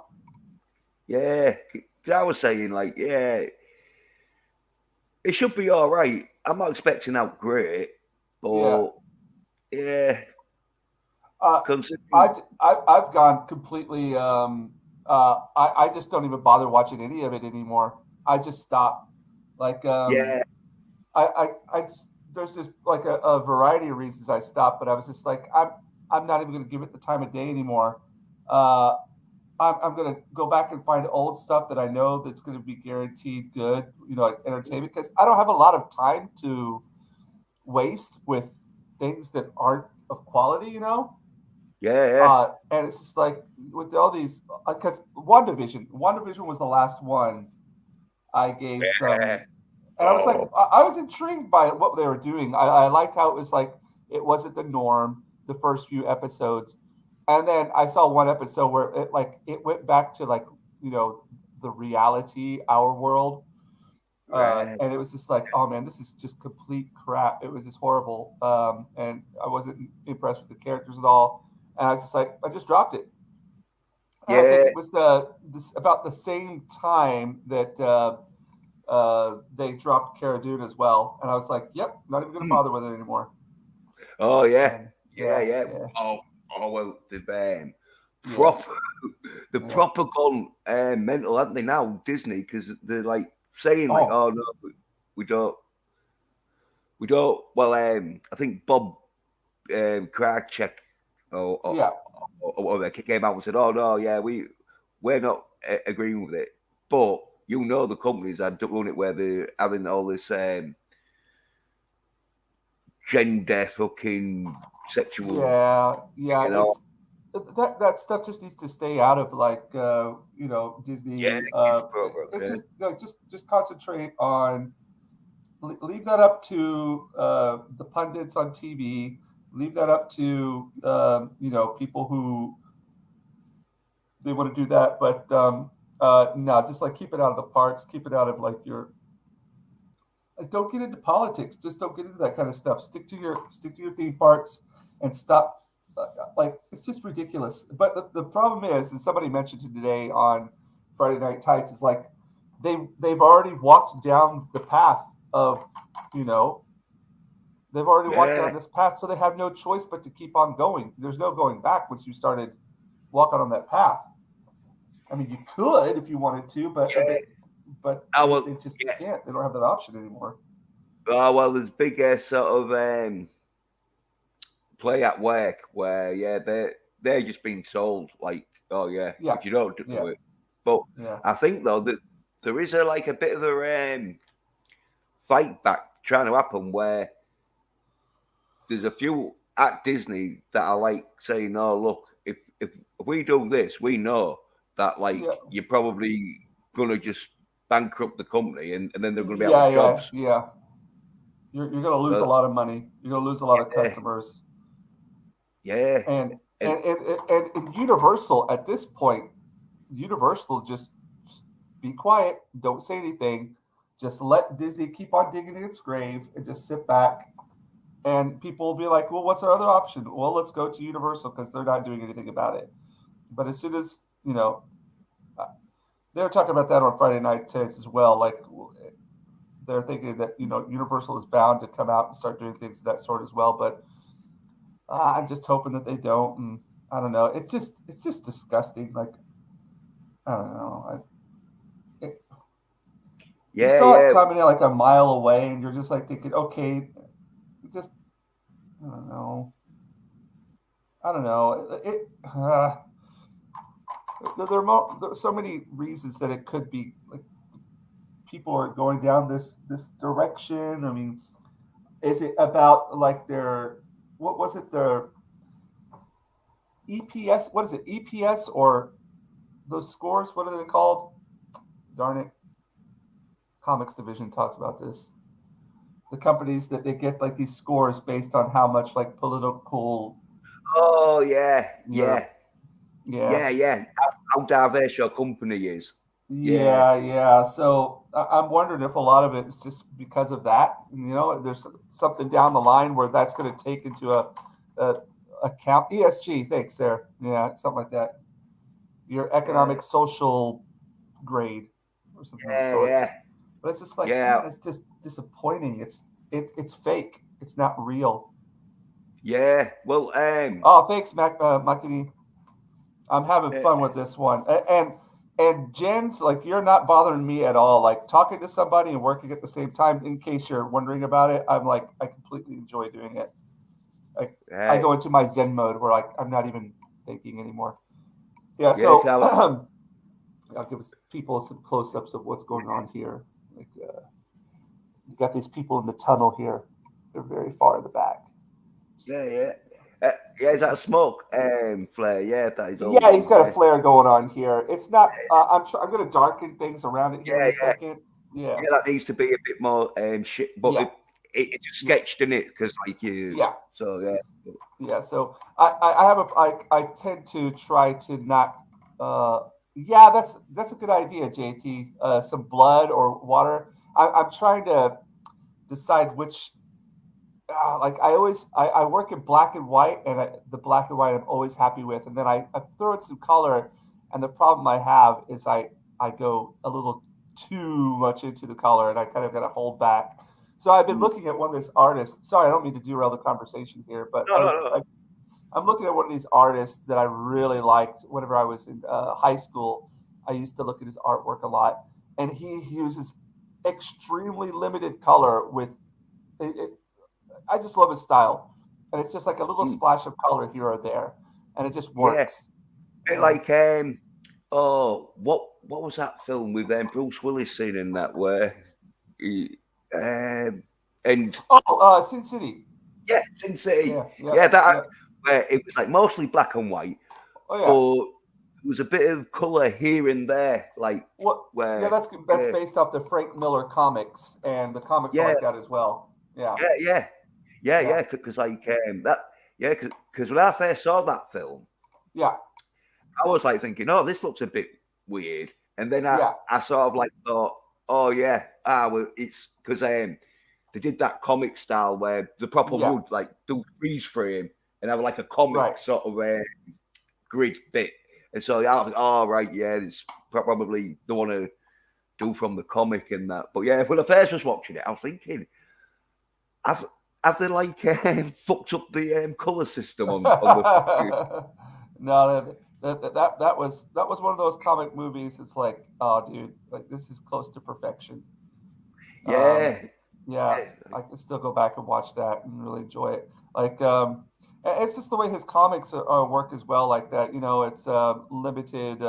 Yeah, 'cause I was saying like yeah, it should be all right. I'm not expecting out great, Yeah. but yeah, Uh, considering I've gone completely. I just don't even bother watching any of it anymore. I just stopped. Like, yeah, I just there's just like a variety of reasons I stopped, but I was just like, I'm not even going to give it the time of day anymore. Uh, I'm going to go back and find old stuff that I know that's going to be guaranteed good, like entertainment, because I don't have a lot of time to waste with things that aren't of quality. yeah, yeah, And it's just like with all these, because WandaVision was the last one I gave yeah. some, and I was like, Oh, I was intrigued by what they were doing. I liked how it was like it wasn't the norm the first few episodes, and then I saw one episode where it went back to like you know the reality, our world, right. and it was just like, oh man, this is just complete crap. It was just horrible, and I wasn't impressed with the characters at all, and I was just like, I just dropped it. And I think Yeah, it was about the same time that they dropped Cara Dune as well, and I was like, "Yep, not even going to mm. bother with it anymore." Oh yeah, And yeah, yeah, yeah. yeah, Oh, oh well, yeah, proper, the yeah. proper gone mental, haven't they now? Disney because they're like saying like, Oh, oh no, we don't, we don't. Well, I think Bob Krajcek or, or, yeah, or they came out and said, oh no, yeah, we're not agreeing with it, but you know the companies are doing it where they're having all this gender fucking sexual, yeah, yeah. you know, It's that stuff just needs to stay out of like yeah, Disney. kids programs. It's just just concentrate on leave that up to the pundits on TV. Leave that up to people who they want to do that. But no, just like keep it out of the parks, keep it out of like your like don't get into politics. Just don't get into that kind of stuff. Stick to your theme parks and stop. Like it's just ridiculous. But the problem is, and somebody mentioned it today on Friday Night Tights, is like they've already walked down the path of you know they've already walked down this path, so they have no choice but to keep on going. There's no going back once you started walking on that path. I mean, you could if you wanted to, but they just can't. They don't have that option anymore. Oh well, there's big sort of play at work where they're just being told like, oh yeah, Yeah, if you don't do yeah, it. But yeah. I think though that there is a bit of a fight back trying to happen where there's a few at Disney that are like saying, "Oh, look, if we do this, we know that like Yeah, you're probably gonna just bankrupt the company, and then they're gonna be out yeah, of yeah, jobs." yeah. You're going to lose a But lot of money. You're going to lose a lot of yeah, customers. yeah, And and and Universal at this point, Universal just be quiet, don't say anything, just let Disney keep on digging in its grave and just sit back. And people will be like, "Well, what's our other option? Well, let's go to Universal because they're not doing anything about it." But as soon as uh, they were talking about that on Friday Night Tits as well, like they're thinking that Universal is bound to come out and start doing things of that sort as well. But I'm just hoping that they don't. And I don't know. It's just disgusting. Like I don't know. You yeah, saw it yeah, coming in like a mile away, and you're just like thinking, okay, just I don't know. I don't know. There's so many reasons that it could be like people are going down this direction. I mean, is it about like their what was it their EPS? What is it EPS or those scores? What are they called? Darn it! Comics division talks about this. The companies that they get like these scores based on how much like political oh yeah, your yeah, yeah. yeah. How diverse your company is. Yeah, Yeah. So I'm wondering if a lot of it is just because of that. There's something down the line where that's going to take into a account ESG. Thanks, there. Yeah, something like that. Your yeah, economic social grade or something of the yeah, sorts. But it's just like, yeah, man, it's just disappointing. It's fake. It's not real. yeah. Well, Oh, thanks, Makini. I'm having uh, fun with this one. And Jen's like you're not bothering me at all. Like talking to somebody and working at the same time. In case you're wondering about it, I'm like I completely enjoy doing it. Like I uh, go into my Zen mode where like I'm not even thinking anymore. Yeah. yeah, So Carl, I'll give people some close-ups of what's going on here. Like you got these people in the tunnel here. They're very far in the back. yeah, yeah. Yeah, is that a smoke flare? Yeah, that is all Yeah, he's one. got a flare going on here. It's not. I'm going to darken things around it here in Yeah, a yeah, second. Yeah. yeah. That needs to be a bit more shit, but Yeah. it's just Yeah. sketched in it because like you. Yeah. So yeah, Yeah. So I have I tend to try to not. Yeah, that's a good idea, JT. Some blood or water. I'm trying to decide which. Like I work in black and white, and the black and white I'm always happy with, and then I throw in some color, and the problem I have is I go a little too much into the color, and I kind of got to hold back. So I've been mm. looking at one of these artists. Sorry, I don't mean to derail the conversation here, but No, no, no. I'm looking at one of these artists that I really liked whenever I was in high school. I used to look at his artwork a lot, and he uses extremely limited color with. I just love his style, and it's just like a little Mm. splash of color here or there, and it just Yeah, works. bit Yeah. like oh, what was that film with Bruce Willis scene in that where he, and Sin City. yeah, Sin City, Yeah, yeah, yeah, that yeah. where it was like mostly black and white, Oh yeah. but there was a bit of color here and there, like What? Yeah, where that's yeah, based off the Frank Miller comics, and the comics are yeah, like that as well. Yeah, yeah, yeah, yeah, because like that. Yeah, because when I first saw that film, Yeah, I was like thinking, oh, this looks a bit weird. And then I, yeah, I sort of like thought, oh, yeah, well, it's because they did that comic style where the proper yeah, would like do freeze frame and have like a comic right. sort of grid bit. And so I was like, oh, right, yeah, it's probably the one to do from the comic and that. But yeah, when I first was watching it, I was thinking, have, have they like fucked up the color system on the fucking. No, that was one of those comic movies. It's like, oh, dude, like this is close to perfection. Um, Yeah, yeah, yeah, I can still go back and watch that and really enjoy it. Like, it's just the way his comics work as well. Like that, it's limited,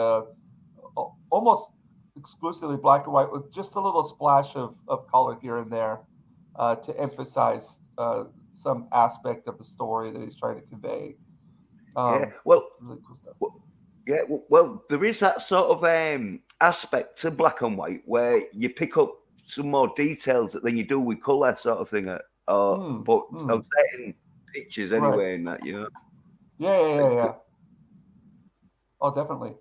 almost exclusively black and white with just a little splash of color here and there to emphasize some aspect of the story that he's trying to convey. yeah. Um, Well, really cool stuff. yeah, well, there is that sort of aspect to black and white where you pick up some more details than you do with color, sort of thing. Mm, But on mm, certain pictures, right. anyway, and that Yeah, yeah, yeah, And yeah. Oh, definitely.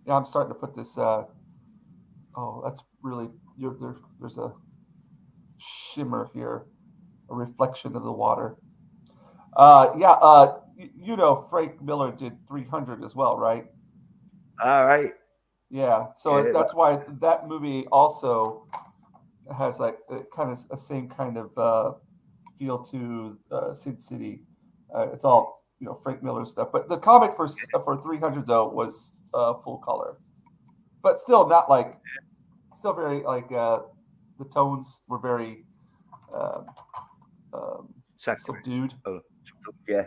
Yeah, I'm starting to put this. Oh, that's really there's a shimmer here, a reflection of the water. Yeah. Frank Miller did 300 as well, right? all right, Yeah. So yeah, that's why that movie also has like kind of a same kind of feel to Sin City. It's all Frank Miller stuff, but the comic for 300 though was full color, but still not like still very like the tones were very um, um, saturated. subdued. Oh, yeah,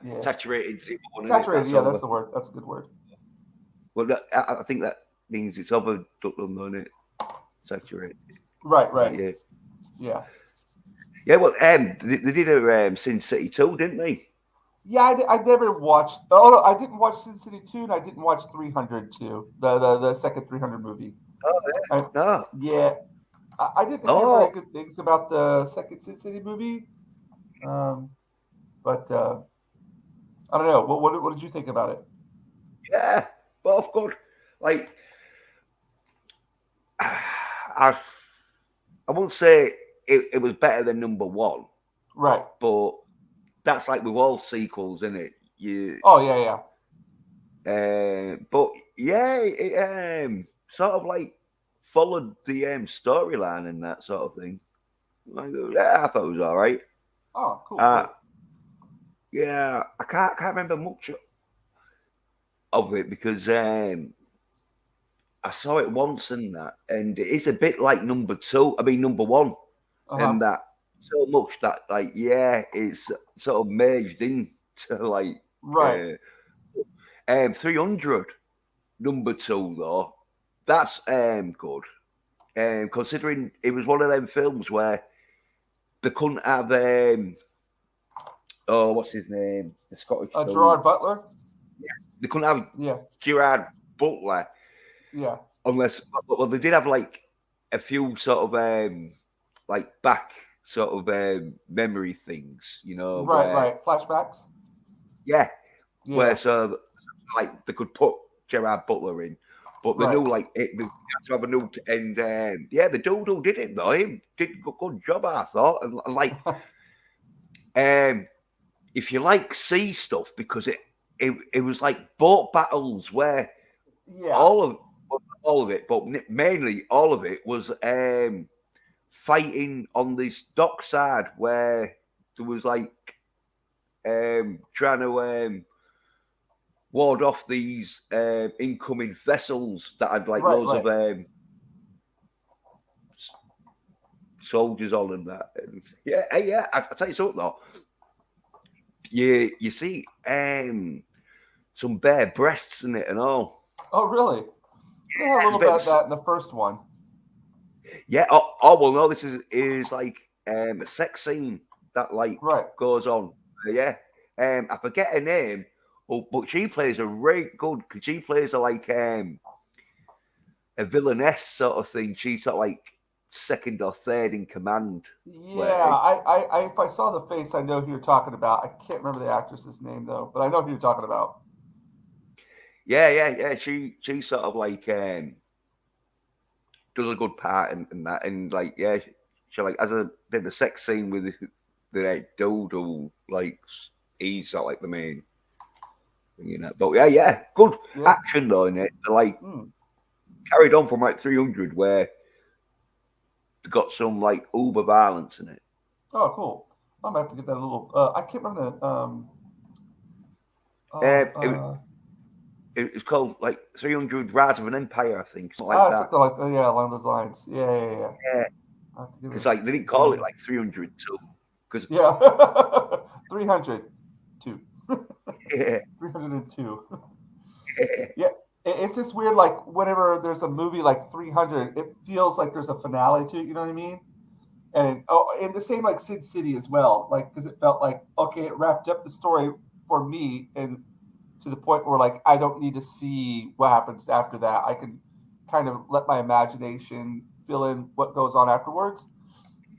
Yeah, saturated zero, isn't it? saturated. That's Yeah, that's over. the word. That's a good word. Well, I think that means it's overdone, isn't it? Saturated. Right, But right. yeah, Yeah, yeah. Well, they did a Sin City 2, didn't they? yeah. I never watched. Oh no, I didn't watch Sin City 2, and I didn't watch 300 too. The second 300 movie. Oh, I, no. yeah, I didn't hear very Oh, good things about the second Sin City movie. Um, but I don't know. What did you think about it? yeah. Both good. Like, I won't say it was better than number one, Right. but that's like with all sequels, isn't it? You, Oh yeah, yeah. but yeah, it sort of like followed the storyline and that sort of thing. Like, yeah, I thought it was all right. Oh, cool, Uh, cool. yeah, I can't remember much of it because I saw it once and that, and it is a bit like number two. I mean, number one, Uh huh. and that so much that like yeah, it's sort of merged into like Right. uh, 300 number two though. That's good. Considering it was one of them films where they couldn't have oh what's his name, the Scottish film. Gerard Butler. They couldn't have Yeah, Gerard Butler yeah. unless well they did have like a few sort of like back sort of memory things, Right, where right. Flashbacks. yeah, where Yeah. so like they could put Gerard Butler in, but they Right. knew like they had to have a new and yeah, the dude who did it though, he did a good job, I thought, and like um, if you like sea stuff because it was like boat battles where Yeah. all of all of it, but mainly all of it was fighting on this dock side where there was like trying to ward off these incoming vessels that had like Right, loads of right. soldiers on and that. And yeah, hey, yeah. I tell you something though, you see some bare breasts in it and all. Oh, really? They had a It's a little bit bit of of that in the first one. yeah. Oh well, no, this is like a sex scene that like Right. goes on. Yeah, I forget her name, but she plays a really good because she plays a like a villainess sort of thing. She's sort of like second or third in command. Yeah, I if I saw the face, I know who you're talking about. I can't remember the actress's name though, but I know who you're talking about. Yeah. She sort of like does a good part in that, and like she like as a did the sex scene with the dude who like he's sort of like the main, But yeah, good Yeah. action though in it. They like Hmm. carried on from like 300 where they got some like uber violence in it. Oh, cool. I'm gonna have to get that a little. I can't remember the. Uh, Oh. it, it's called like 300 Rise of an Empire, I think, something like Ah, that. something like that. Yeah, along those lines. Yeah. Yeah, I have to give because it. like they didn't Give call it it like 300 too, because yeah. 302. yeah, 302. Yeah, it's just weird. Like whenever there's a movie like 300, it feels like there's a finale to it. You know what I mean? And the same like Sin City as well. Like because it felt like okay, it wrapped up the story for me, and to the point where like I don't need to see what happens after that. I can kind of let my imagination fill in what goes on afterwards.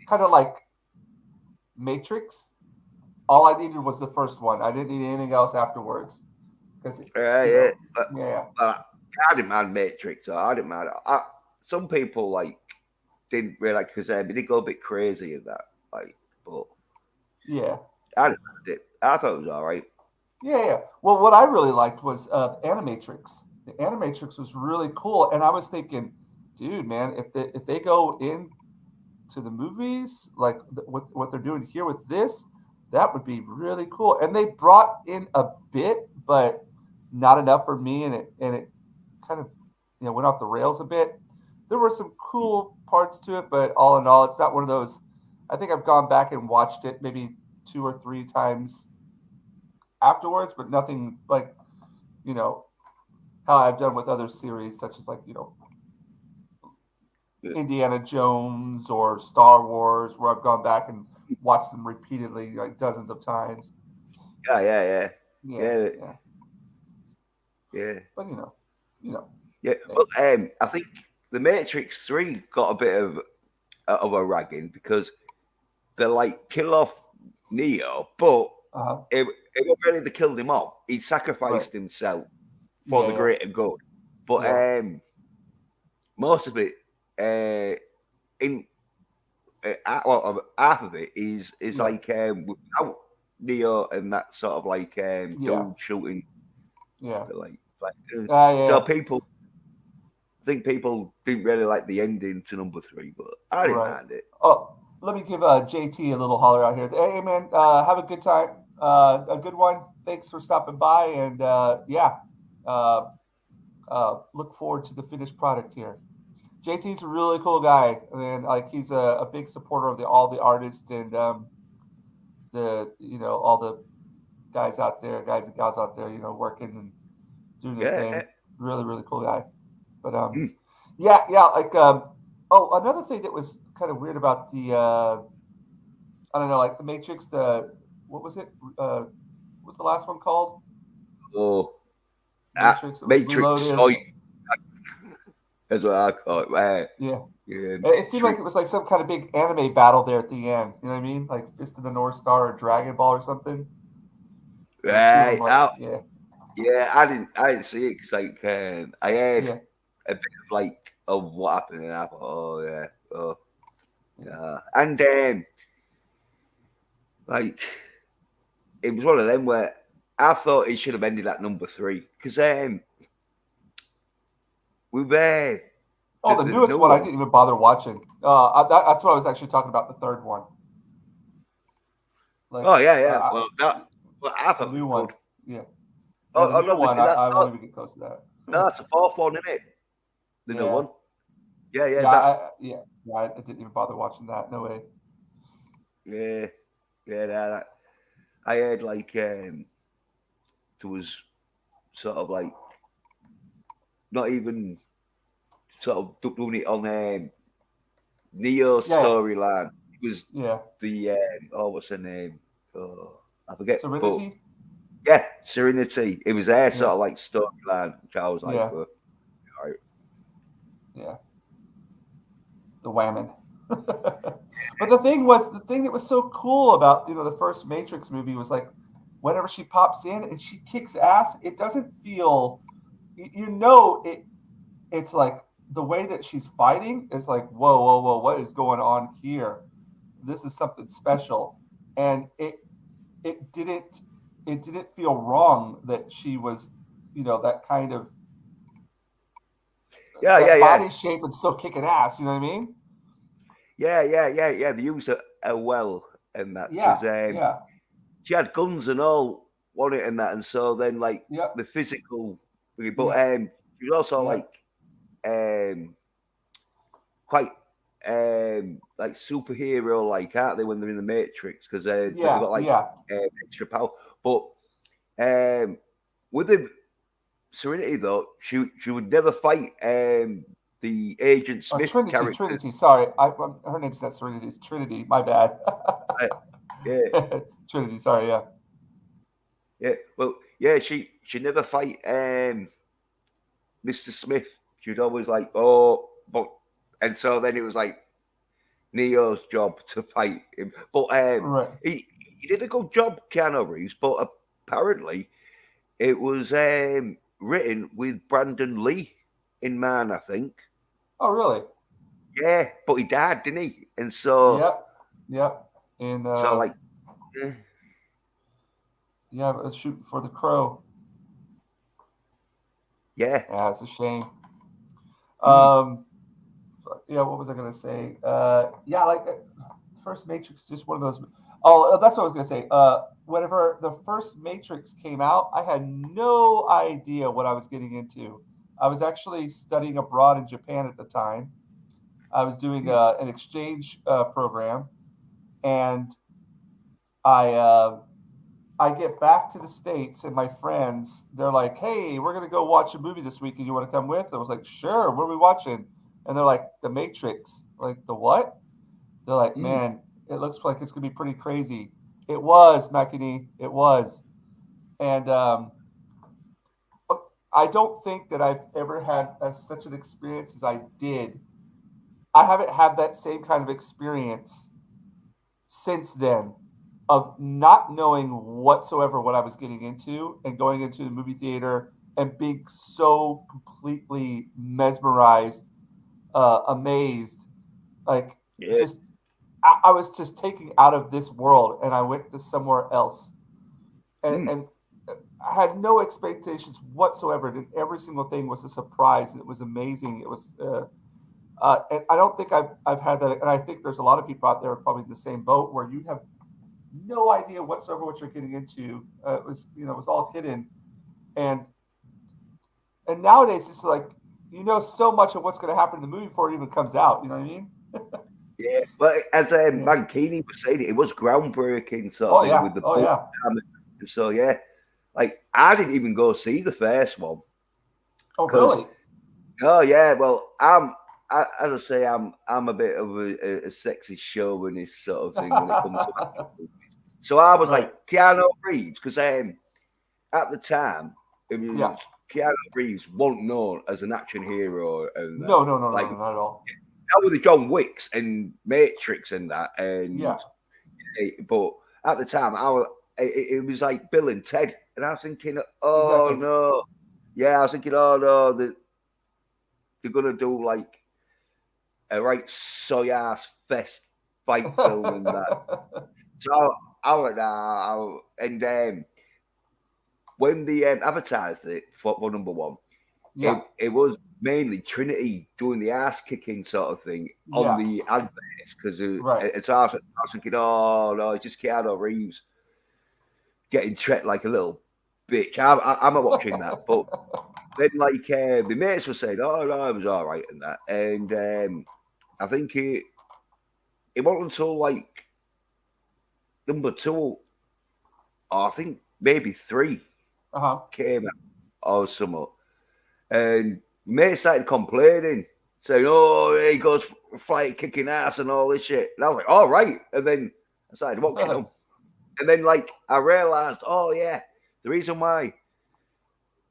Kind of like Matrix. All I needed was the first one. I didn't need anything else afterwards because yeah. yeah. But I didn't mind Matrix. I didn't mind. Some people like didn't really like because they did go a bit crazy in that. Like, but Yeah. I didn't mind it. I thought it was all right. Yeah. Well, what I really liked was Animatrix. The Animatrix was really cool, and I was thinking, dude, man, if they go in to the movies like what they're doing here with this, that would be really cool. And they brought in a bit, but not enough for me, and it kind of went off the rails a bit. There were some cool parts to it, but all in all, it's not one of those. I think I've gone back and watched it maybe 2 or 3 times afterwards, but nothing like you know how I've done with other series such as like Indiana Jones or Star Wars, where I've gone back and watched them repeatedly like dozens of times. Yeah. Yeah, Yeah, yeah, yeah, but yeah. hey, Well, I think the Matrix 3 got a bit of a ragging because they like kill off Neo, but uh-huh, it wasn't really they killed him off. He right, sacrificed himself for the yeah, greater good. But yeah, most of it, in well, half of it is yeah, like without Neo and that sort of like yeah, dude shooting, yeah, like so yeah, people. I think people didn't really like the ending to number 3, but I didn't right. mind it. Oh, let me give JT a little holler out here. Hey, man, have a good time, a good one. Thanks for stopping by, and yeah, uh, look forward to the finished product here. JT's a really cool guy. I mean, like he's a big supporter of all the artists and the all the guys and gals out there, working and doing their Yeah. thing. Really, really cool guy. But Mm. yeah, like oh, another thing that was kind of weird about the I don't know, like the Matrix. The what was it? What was the last one called? Oh, Matrix. It was Matrix. Reloaded. Oh, that's what I call it. Right. Yeah. Yeah, It seemed like Matrix. it was like some kind of big anime battle there at the end. You know what I mean? Like Fist of the North Star or Dragon Ball or something. And the two of them Right. like, Oh, yeah, yeah. I didn't see it because like I heard yeah, a bit of like of what happened, and I thought, oh yeah, oh yeah, yeah, and like it was one of them where I thought it should have ended at number 3 because with Oh, the the newest new one I one. didn't even bother watching. That's what I was actually talking about. The third one, like Oh yeah. Well, I the thought it new was one. good. Yeah, yeah, the new No, one. I won't even get close to that. that's the fourth one, isn't it? The new yeah, one. Yeah. yeah, That. I didn't even bother watching that. No way. Yeah, that. I heard like there was sort of like not even sort of doing it on Neo Yeah, storyline. It was yeah. the what's her name? Oh, I forget. But Serenity. yeah, Serenity. It was their Yeah, sort of like storyline, which I was like, yeah, all right. yeah. The Whammon. But the thing that was so cool about the first Matrix movie was like whenever she pops in and she kicks ass, it doesn't feel it's like the way that she's fighting is like whoa, what is going on here? This is something special, and it didn't it didn't feel wrong that she was that kind of Yeah, yeah, that yeah, body shape and still kicking ass. You know what I mean? yeah. They used her well in that Yeah, because yeah, she had guns and all, wasn't it, and that, and so then like yep, the physical, but yeah, she was also yeah, um quite like superhero like, aren't they, when they're in the Matrix because they've yeah, got like yeah. extra power. But um with the Serenity though, she would never fight the Agent Smith Trinity, character. Trinity. Sorry, her name's not Serenity. It's Trinity. My bad. Uh, yeah, Trinity. Sorry. Yeah. yeah. Well, yeah, she never fight Mr. Smith. She'd always like, oh, but and so then it was like Neo's job to fight him. But Right. he did a good job, Keanu Reeves. But apparently, it was written with Brandon Lee in mind, I think. Oh, really? Yeah, but he died, didn't he? And so, Yep. Yep. And so like, yeah, yeah, shooting for the crow. yeah. Yeah, it's a shame. Mm, Um, yeah, what was I gonna say? Yeah, like first Matrix, just one of those. Oh, that's what I was gonna say. Whenever the first Matrix came out, I had no idea what I was getting into. I was actually studying abroad in Japan at the time. I was doing mm, an exchange program, and I uh, I get back to the States, and my friends, they're like, "Hey, we're gonna go watch a movie this weekend. You want to come with?" I was like, "Sure." What are we watching? And they're like, "The Matrix." Like, the what? They're like, mm. "Man, it looks like it's gonna be pretty crazy." It was, Makini. It was, and I don't think that I've ever had such an experience as I did. I haven't had that same kind of experience since then of not knowing whatsoever what I was getting into and going into the movie theater and being so completely mesmerized, amazed, like Yeah. just I was just taken out of this world and I went to somewhere else Mm. and I had no expectations whatsoever. And every single thing was a surprise. And it was amazing. It was and I don't think I've had that. And I think there's a lot of people out there probably in the same boat where you have no idea whatsoever what you're getting into. It was all hidden, and nowadays it's like so much of what's going to happen in the movie before it even comes out. You know what I mean? Yeah. Well, as Yeah. Mankini was saying, it was groundbreaking sort of Oh thing yeah. with the Oh boat. yeah. And so yeah, like I didn't even go see the first one Oh because really? oh yeah, well as I say, I'm a bit of a sexy chauvinist sort of thing when it comes to action movies. So I was Right. like Keanu Reeves because at the time it Yeah. was Keanu Reeves wasn't known as an action hero and that. No. No. No. No. Like No. Not at all. now with the John Wicks and Matrix and that, Yeah. and but at the time it was like Bill and Ted, and I was thinking, oh Exactly. no, yeah, I was thinking, oh no, they're gonna do like a right soy ass fest fight film and that. So I was like, nah, and when they advertised it for number one, yeah. it was mainly Trinity doing the ass kicking sort of thing on Yeah. the adverts because Right. it's I was thinking, oh no, it's just Keanu Reeves getting treated like a little bitch. I'm not watching that, but then like the mates were saying, oh no, it was all right and that, and I think it wasn't until like number two, or I think maybe three Uh huh. came out or something, and mates started complaining, saying, "Oh, he goes fight kicking ass and all this shit." And I was like, "All right," and then I started watching them, and then like I realized, oh yeah, the reason why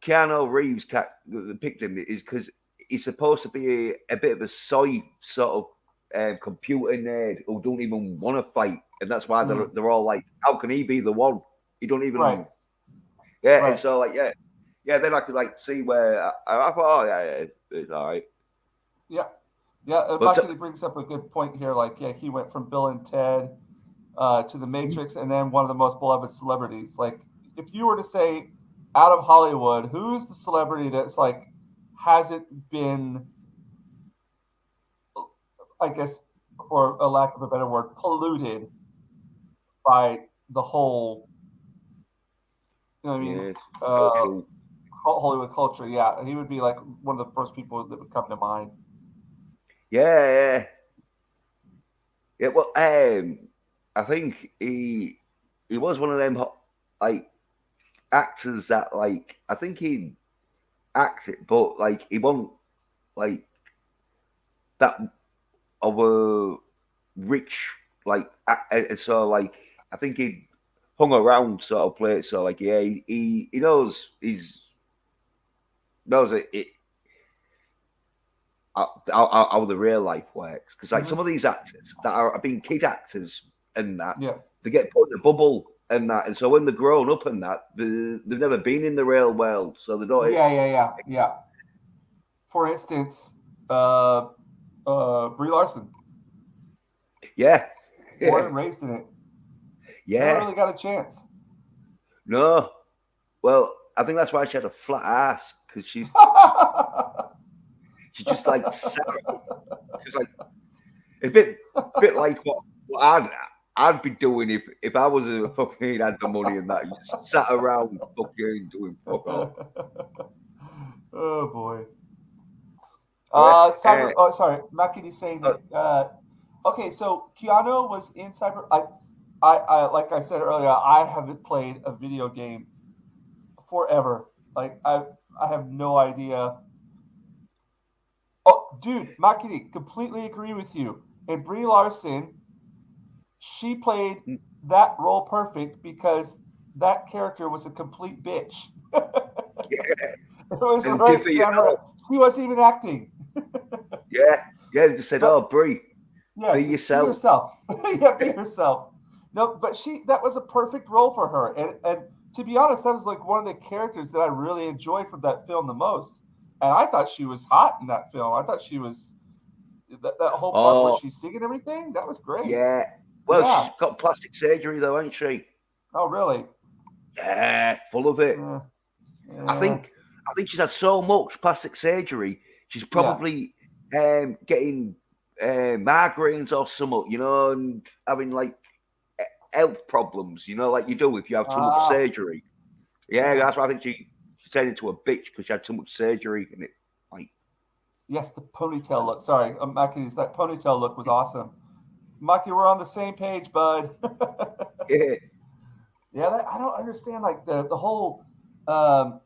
Keanu picked him is because he's supposed to be a bit of a soy sort of computer nerd who don't even want to fight, and that's why Mm. they're all like, how can he be the one? He don't Right. even. Yeah, and Right. so like yeah. Then I could like see where I thought, oh yeah, it's all right. Yeah. Yeah. But Makini brings up a good point here. Like, yeah, he went from Bill and Ted to The Matrix, and then one of the most beloved celebrities. Like, if you were to say out of Hollywood, who's the celebrity that's like hasn't been, I guess, for a lack of a better word, polluted by the whole, you know what I mean, yeah, social. Hollywood culture? Yeah, he would be like one of the first people that would come to mind. Yeah, yeah. Well, I think he was one of them like actors that like I think he act it, but like he won't like that of a rich like so like I think he hung around sort of place. So like yeah, he knows knows it how the real life works because like some Mm-hmm. of these actors that are being kid actors and that Yeah. they get put in a bubble and that, and so when they're grown up and that they've never been in the real world, so they don't. Yeah. Yeah. Yeah. Yeah. For instance, uh, Brie Larson, Yeah, born yeah, and raised in it, never yeah. really got a chance. No, well, I think that's why she had a flat ass because she just like sat. She's like a bit like what I'd be doing if I was a fucking had the money and that you just sat around fucking doing fuck all. Oh boy. Right? Cyber. Oh, sorry. Makidi's saying Uh, that. Okay, so Keanu was in Cyber. I, like I said earlier, I haven't played a video game forever. Like I have no idea. Oh, dude, Makidi, completely agree with you. And Brie Larson, she played that role perfect because that character was a complete bitch. yeah, It was and right give it you down know, her. She wasn't even acting. yeah, yeah. They just said, But "Oh, Brie, yeah, be just be yourself." yourself. Yeah, be yourself. No, but that was a perfect role for her. And to be honest, that was like one of the characters that I really enjoyed from that film the most. And I thought she was hot in that film. I thought she was that whole part where Oh, she's singing everything. That was great. yeah. Well, she's Yeah. got plastic surgery though, ain't she? Oh, really? Yeah, full of it. Uh, I yeah. think I think she's had so much plastic surgery. She's Yeah. probably getting migraines or something, you know, and having like health problems, you know, like you do if you have too much Ah, surgery. Yeah, man. that's why I think she turned into a bitch because she had too much surgery and it like Yes, the ponytail look. Sorry, Maki's that ponytail look was awesome. Maki, we're on the same page, bud. yeah. Yeah, I don't understand like the whole um,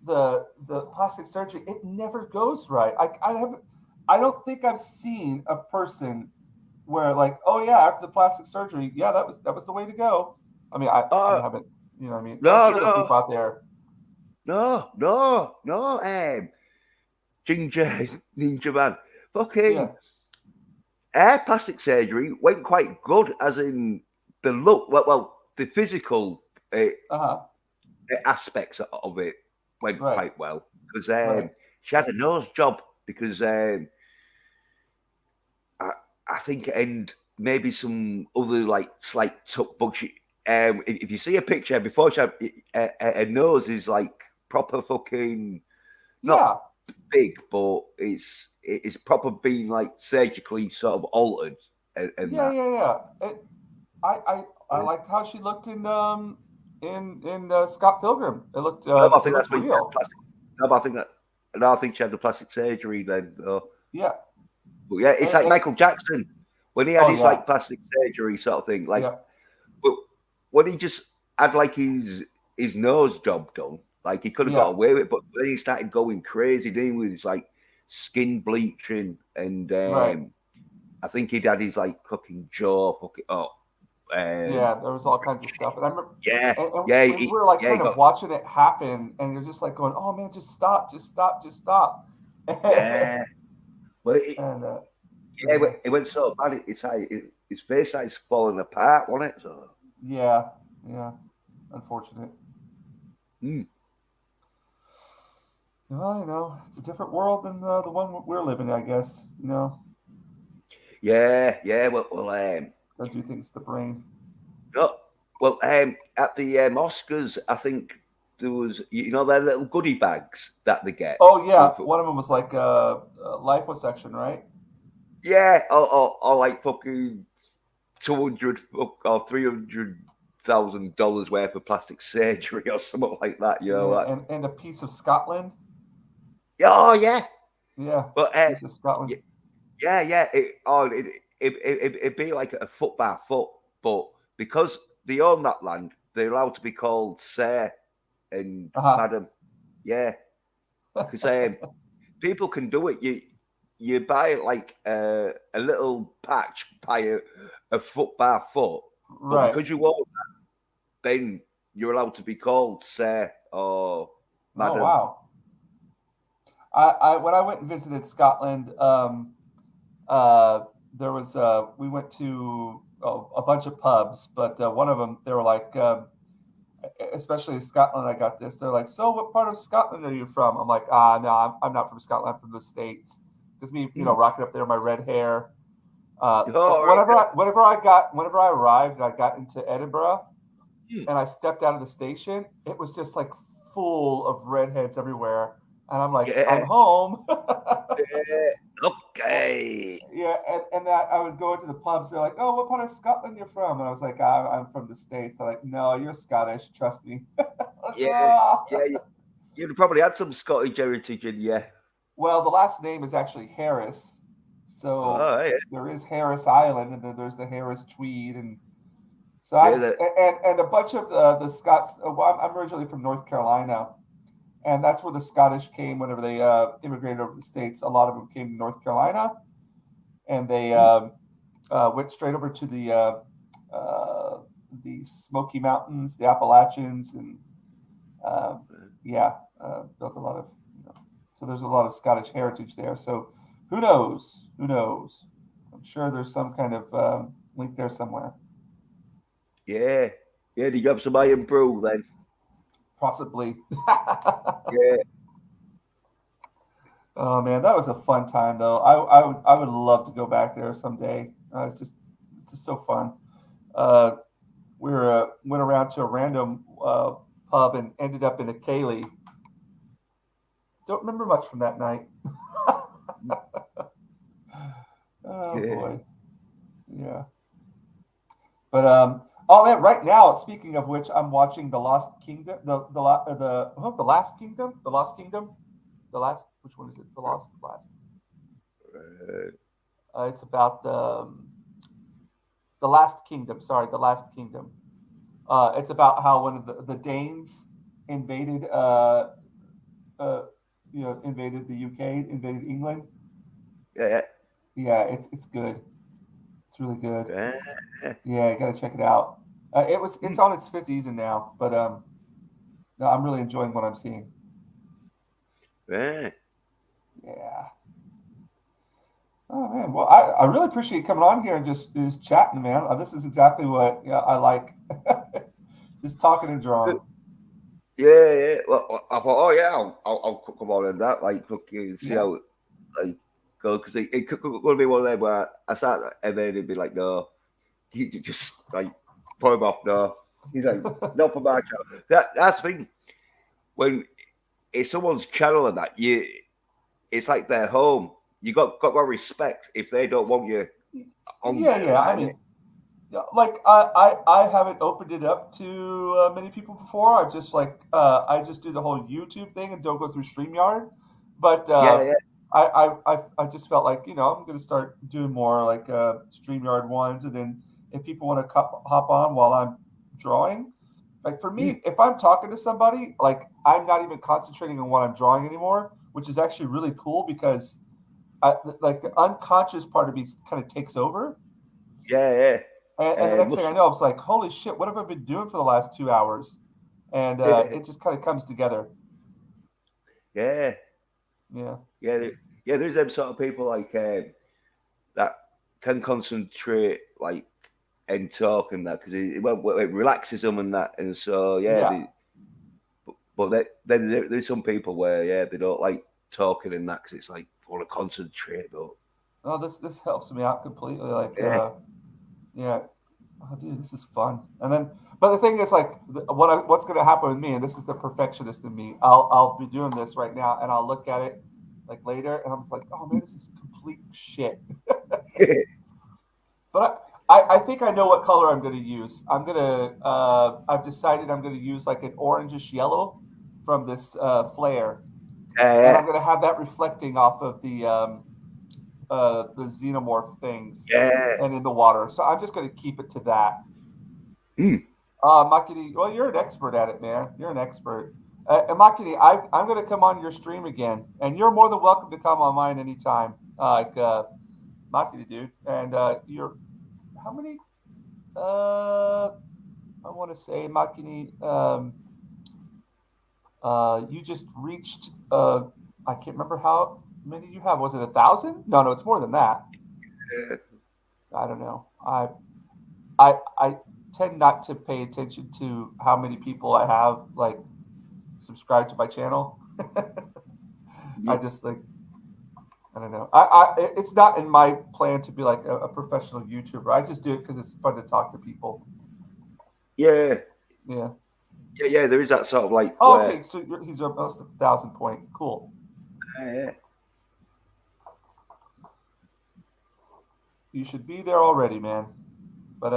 the plastic surgery. It never goes right. I don't think I've seen a person where like, oh yeah, after the plastic surgery, yeah, that was the way to go. I mean, I Oh haven't, you know what I mean? I'm no sure there are no people out there. no Jinja Ninja man. Yeah. Fucking hair plastic surgery went quite good, as in the look. Well the physical Uh-huh. aspects of it went Right. quite well because Right. she had a nose job because I, I think and maybe some other like slight tuck, but if you see a picture before she had her nose is like proper fucking not Yeah. big, but it's proper being like surgically sort of altered and Yeah, that. yeah, yeah. I liked how she looked in Scott Pilgrim. No, but I It think that's looked when she had the real. plastic. No, but I think that. No, I think she had the plastic surgery then. Yeah. But yeah, it's like And Michael Jackson when he had oh his yeah. like plastic surgery sort of thing. Like Yeah. but when he just had like his nose job done, like he could have got Yeah. away with it, but then he started going crazy, doing with his like skin bleaching, and Right. I think he'd had his like fucking jaw fucking up. Yeah, there was all kinds of stuff. And I remember Yeah, and yeah, we were like yeah, he kind of got watching it happen and you're just like going, "Oh man, just stop, just stop, just stop." yeah. Well, And Yeah, Yeah. it went so bad. It's like his face is falling apart, wasn't it? So, Yeah. Yeah. Unfortunate. mm. Well, it's a different world than the one we're living in, I guess. Yeah, yeah. Gotta do things to the brain. No, at the Oscars, I think there was, their little goodie bags that they get Oh yeah, with, one of them was like liposuction, right? yeah, or like fucking 200 or $300,000 worth of plastic surgery or something like that. Yeah, Like, and a piece of Scotland. oh yeah, Yeah, but piece of Scotland. yeah, yeah. It'd be like a foot by foot, but because they own that land, they're allowed to be called Sir and Uh Madam. Yeah, because huh. people can do it. You buy like a little patch by a foot by foot, but Right. because you own that, then you're allowed to be called Sir or Oh Madam. wow. I when I went and visited Scotland, uh, there was we went to a bunch of pubs, but one of them they were like, especially in Scotland, I got this. They're like, so what part of Scotland are you from? I'm like, no, I'm not from Scotland. I'm from the States. Because me, Hmm. rocking up there, my red hair. Oh, right. Whenever I arrived, and I got into Edinburgh, Hmm. and I stepped out of the station, it was just like full of redheads everywhere, and I'm like, I'm Yeah. home. Yeah. Okay. Yeah, and that I would go into the pubs. They're like, "Oh, what part of Scotland you're from?" And I was like, I'm from the States." They're like, "No, you're Scottish. Trust me." Yeah. Ah. Yeah. You'd probably had some Scottish heritage in you. Well, the last name is actually Harris, so Oh, yeah. there is Harris Island, and then there's the Harris Tweed, and so Yeah. That, and a bunch of the Scots. Well, I'm originally from North Carolina, and that's where the Scottish came whenever they immigrated over the states. A lot of them came to North Carolina, and they hmm. went straight over to the Smoky Mountains, the Appalachians, and um, yeah, built a lot of. So there's a lot of Scottish heritage there. So who knows? Who knows? I'm sure there's some kind of link there somewhere. Yeah. Yeah. Did you have some iron brew then? Possibly. Yeah. Oh man, that was a fun time though. I would love to go back there someday. It's just so fun. Uh, we went around to a random pub and ended up in a Kaylee. Don't remember much from that night. Oh Yeah. boy, yeah. But oh man, right now, speaking of which, I'm watching the Lost Kingdom, the Last Kingdom, the Lost Kingdom, the last. Which one is it? The last. Uh, It's about the Last Kingdom. Sorry, the Last Kingdom. It's about how one of the Danes invaded, uh, invaded the UK, invaded England. yeah. Yeah, it's good. It's really good. Yeah. Yeah, you gotta check it out. It's Hmm. on its fifth season now, but no, I'm really enjoying what I'm seeing. Yeah. Yeah. Oh man, well, I really appreciate you coming on here and just chatting, man. This is exactly what I like. Just talking and drawing. Yeah, yeah. Well, I thought, oh yeah, I'll come on and that, like, fucking see Yeah. how like go because it could be one of them where I sat there and then it'd be like, no, you just like put him off. No, he's like, not for my channel. That's the thing when it's someone's channel and that it's like their home. You got to respect if they don't want you on Yeah, there and yeah. I that. mean, yeah, like I haven't opened it up to many people before. I just do the whole YouTube thing and don't go through StreamYard. But Yeah, yeah, I just felt like I'm going to start doing more like StreamYard ones, and then if people want to hop on while I'm drawing, like for mm, me, if I'm talking to somebody, like I'm not even concentrating on what I'm drawing anymore, which is actually really cool because like the unconscious part of me kind of takes over. yeah, yeah. And the next thing I Must, know, it's like, holy shit, what have I been doing for the last 2 hours? And it just kind of comes together. yeah, Yeah. yeah, yeah. There's them sort of people like. that can concentrate like and talk and that because it relaxes them and that, and so yeah. Yeah. Then there's some people where they don't like talking and that because it's like want to concentrate. But Oh, this helps me out completely. Like, yeah, yeah. Oh, dude, this is fun. And then, but the thing is, like, what's going to happen with me, and this is the perfectionist in me. I'll be doing this right now, and I'll look at it like later, and I'm just like, oh man, this is complete shit. But I think I know what color I'm going to use. I've decided I'm going to use like an orangish yellow from this flare, and yeah, I'm going to have that reflecting off of the xenomorph things yeah. and in the water. So I'm just going to keep it to that. Mm. Makini, well, you're an expert at it, man. You're an expert. And Makini, I'm going to come on your stream again, and you're more than welcome to come on mine anytime. Makini, dude. And you're how many? I want to say, Makini, you just reached. I can't remember how many you have. Was it 1,000? No, it's more than that. I don't know. I tend not to pay attention to how many people I have like subscribed to my channel. I just like I don't know. It's not in my plan to be like a professional YouTuber. I just do it because it's fun to talk to people. Yeah, Yeah. yeah. There is that sort of like Oh, where okay. So he's almost at the 1,000 point. Cool. yeah, You should be there already, man. But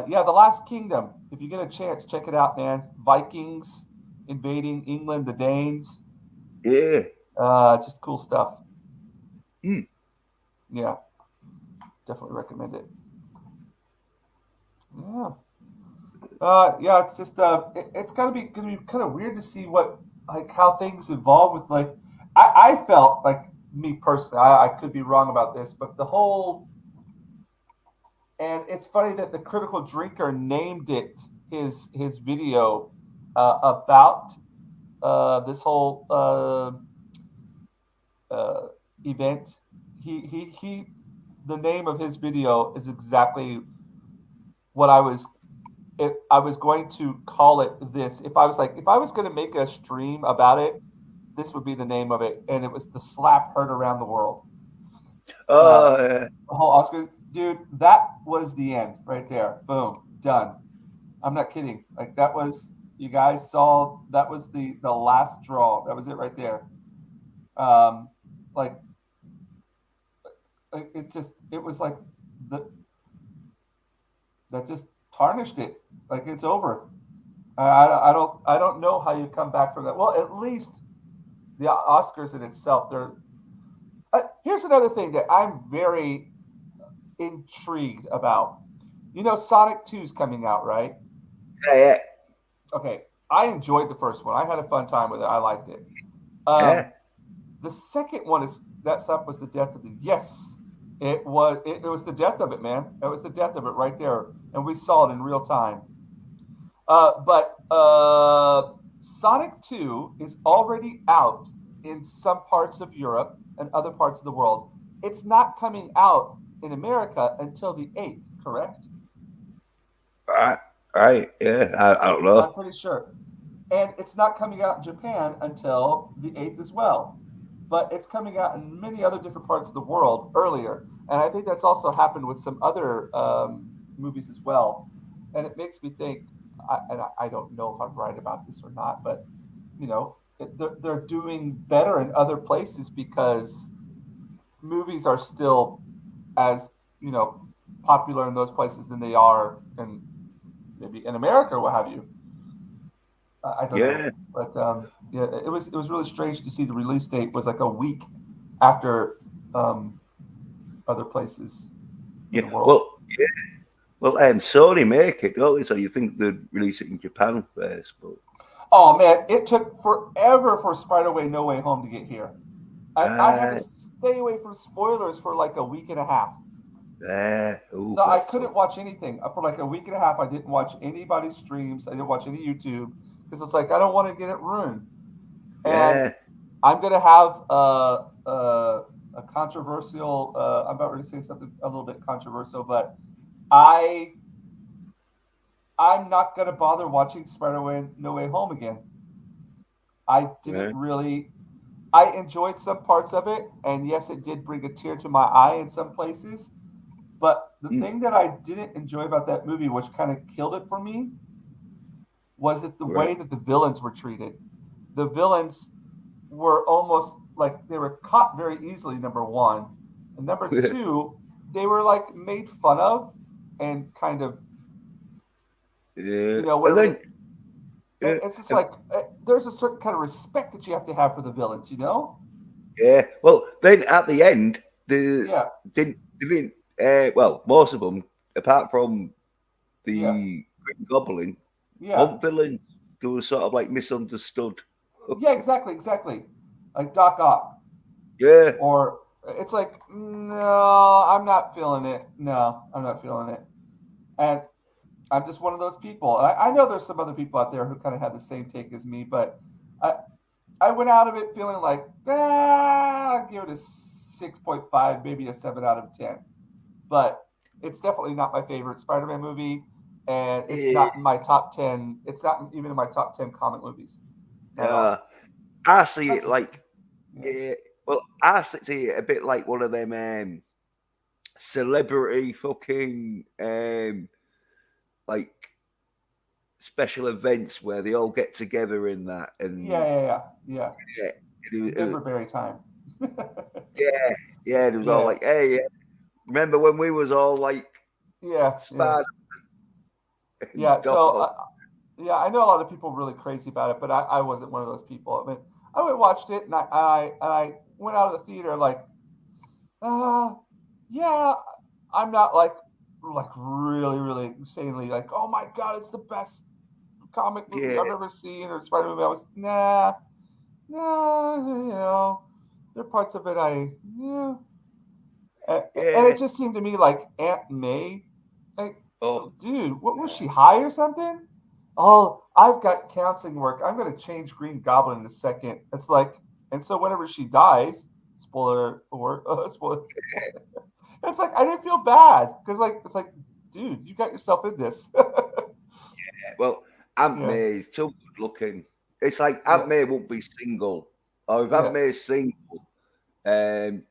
yeah, The Last Kingdom. If you get a chance, check it out, man. Vikings invading England, the Danes. yeah. Just cool stuff. Mm. Yeah, definitely recommend it. Yeah. Yeah, it's just it's gonna be kind of weird to see what like how things evolve with like I felt like me personally I could be wrong about this, but the whole and it's funny that the Critical Drinker named it his video about this whole uh, event. He the name of his video is exactly what I was going to call it this. If I was going to make a stream about it, this would be the name of it, and it was the slap heard around the world. Uh, Oh, the whole Oscar, dude, that was the end right there. Boom, done. I'm not kidding. Like that was you guys saw that was the last straw. That was it right there. Um, like it's just it was like the that just tarnished it. Like it's over. I don't know how you come back from that. Well, at least the Oscars in itself. They're here's another thing that I'm very intrigued about. You know, Sonic 2 is coming out, right? yeah, Okay, I enjoyed the first one. I had a fun time with it. I liked it. yeah, The second one is that's up was the death of the yes. It was the death of it, man. It was the death of it right there, and we saw it in real time. But Sonic 2 is already out in some parts of Europe and other parts of the world. It's not coming out in America until the 8th, correct? right, right, yeah. I don't I'm know. pretty sure. And it's not coming out in Japan until the 8th as well. But it's coming out in many other different parts of the world earlier. And I think that's also happened with some other movies as well. And it makes me think, I don't know if I'm right about this or not, but you know, they're doing better in other places because movies are still as you know popular in those places than they are in maybe in America or what have you. I don't know, Yeah, but yeah, it was really strange to see the release date was like a week after um, other places in yeah. the world. Well, Sony make it, don't they? So you think they'd release it in Japan first, but Oh man, it took forever for Spider-Way No Way Home to get here. I had to uh, stay away from spoilers for like a week and a half. oh, So I bless them. couldn't watch anything for like a week and a half. I didn't watch anybody's streams. I didn't watch any YouTube because it's like I don't want to get it ruined. And Yeah, I'm gonna have a controversial. I'm about ready to say something a little bit controversial, but I I'm not gonna bother watching Spider-Man No Way Home again. I didn't Yeah. really. I enjoyed some parts of it, and yes, it did bring a tear to my eye in some places. But the Mm, thing that I didn't enjoy about that movie, which kind of killed it for me, was it the right. way that the villains were treated. The villains were almost like they were caught very easily, number one. And number two, they were like made fun of and kind of, Yeah. And whatever. then, yeah, It's just and, like there's a certain kind of respect that you have to have for the villains. yeah. Well, then at the end, the Yeah, they didn't. Well, most of them, apart from yeah, the Green Goblin, yeah. weren't villains. They were sort of like misunderstood. Yeah, exactly, exactly. Like Doc Ock. Yeah. Or it's like, no, I'm not feeling it. No, I'm not feeling it. And I'm just one of those people. I know there's some other people out there who kind of had the same take as me, but I, I went out of it feeling like, I'll give it a 6.5, maybe a 7 out of 10. But it's definitely not my favorite Spider Man movie. And it's Yeah. not in my top 10. It's not even in my top 10 comic movies. Not at Yeah. all. I see That's it just, like, yeah. yeah. Well, I see it a bit like one of them celebrity fucking like special events where they all get together in that, Yeah, and yeah, yeah, yeah. yeah, Denver Berry time. yeah, yeah, it was all Yeah, like, hey, yeah, remember when we was all like yeah, yeah, Spider and yeah. Doc So, Ock? yeah, I know a lot of people really crazy about it, but I wasn't one of those people. I mean, I went and watched it, and I went out of the theater like, uh, yeah, I'm not like really really insanely like, oh my god, it's the best comic movie Yeah, I've ever seen or Spider movie. I was nah, nah, there are parts of it yeah, and yeah. it just seemed to me like Aunt May, like, Oh, dude, what was she high or something? Oh, I've got counseling work. I'm going to change Green Goblin in a second. It's like, and so whenever she dies, spoiler or spoiler, it's like I didn't feel bad because like it's like, dude, you got yourself in this. well, Aunt Yeah, May is too good looking. It's like yeah, Aunt May won't be single, or if yeah, Aunt May is single,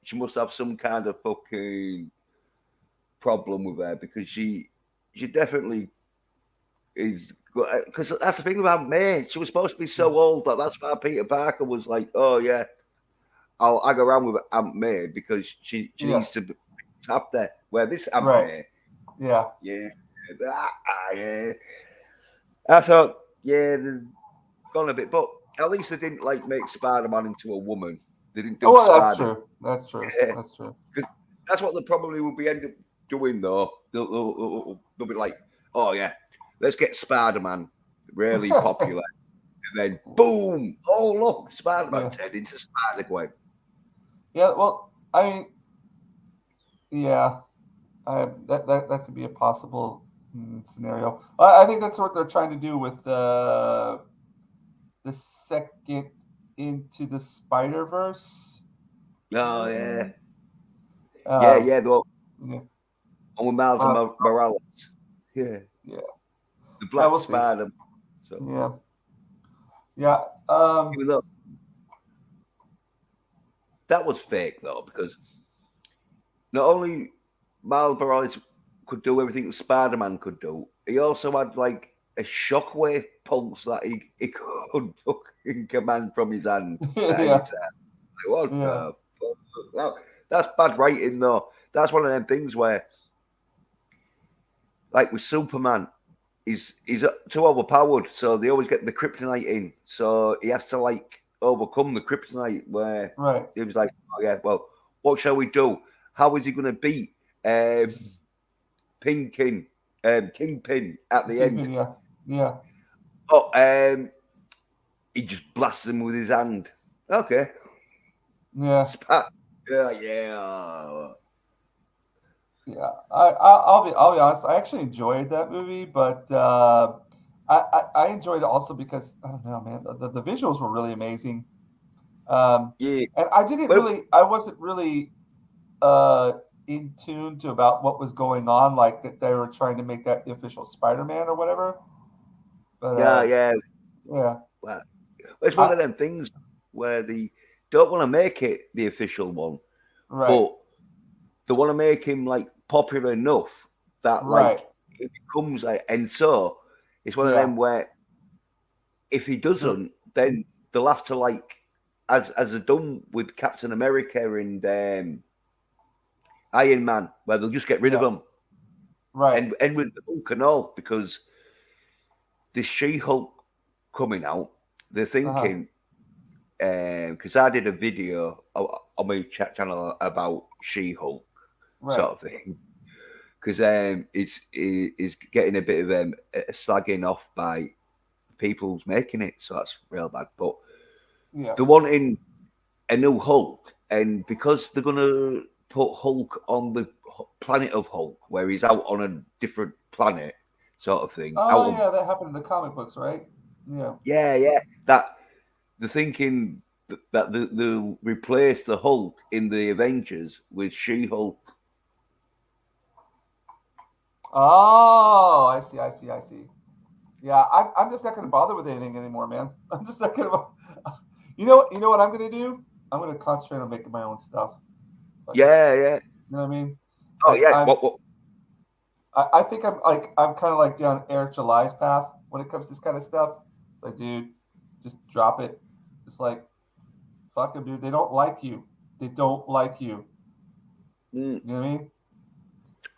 she must have some kind of fucking problem with her because she definitely is, because that's the thing about May. She was supposed to be yeah, so old that that's why Peter Parker was like, oh yeah, I'll hang around with Aunt May because she yeah, needs to be up there. Where this Aunt right, May, yeah, yeah, yeah. I thought, yeah, they've gone a bit, but at least they didn't like make Spider Man into a woman. They didn't oh do well, that's Spider Man. true, that's true, that's true. Because that's what they probably will be end up doing though. They'll be like, oh yeah, let's get Spider Man really popular. And then boom! Oh look, Spider-Man Yeah, turned into Spider-Gwen. yeah, well, I mean, yeah, that could be a possible scenario. I think that's what they're trying to do with the second Into the Spider Verse Oh yeah, movie. yeah, Um, yeah. The one yeah, with Miles and Miles Morales. Yeah, yeah, the yeah, Black we'll see. Spider. So Yeah, yeah, even though that was fake though, because not only Miles Morales could do everything that Spider-Man could do, he also had like a shockwave pulse that he could fucking command from his hand at any yeah, time. Like, what yeah, the fuck? That's bad writing though. That's one of them things where, like with Superman, he's too overpowered, so they always get the kryptonite in. So he has to like overcome the kryptonite. Where right. he was like, oh yeah, well, what shall we do? How is he going to beat um, Pinkin, Kingpin at the end? Kingpin, yeah, yeah, Oh, he just blasts him with his hand. Okay, yeah. spat. Yeah, yeah. Yeah, I'll be honest. I actually enjoyed that movie, but I enjoyed it also because I don't know, man. The visuals were really amazing. Yeah. And Well, I wasn't really uh, in tune to about what was going on, like that they were trying to make that the official Spider-Man or whatever. But yeah, yeah. yeah, Well, it's one I of them things where they don't want to make it the official one, right, but they want to make him like popular enough that right, like it becomes like, and so it's one of yeah, them where if he they're, doesn't, then they'll have to like, as they've done with Captain America and Iron Man, where they'll just get rid of yeah, him right, and with the Hulk and all because this She-Hulk coming out, they're uh-huh, thinking because I did a video on my chat channel about She-Hulk right. sort of thing because it's getting a bit of slagging off by people who's making it, so that's real bad. But Yeah. they're wanting a new Hulk, and because they're gonna put Hulk on the planet of Hulk, where he's out on a different planet, sort of thing. Out Oh of yeah, that happened in the comic books, right? Yeah. yeah, that they're thinking that they'll replace the Hulk in the Avengers with She-Hulk. Oh, I see. Yeah, I'm just not going to bother with anything anymore, man. I'm just not going to. You know what I'm going to do? I'm going to concentrate on making my own stuff. Fuck it. Yeah, yeah. You know what I mean? Oh Like yeah. What? I think I'm kind of like down Eric July's path when it comes to this kind of stuff. It's like, dude, just drop it. It's like, fuck them, dude. They don't like you. They don't like you. Mm, You know what I mean?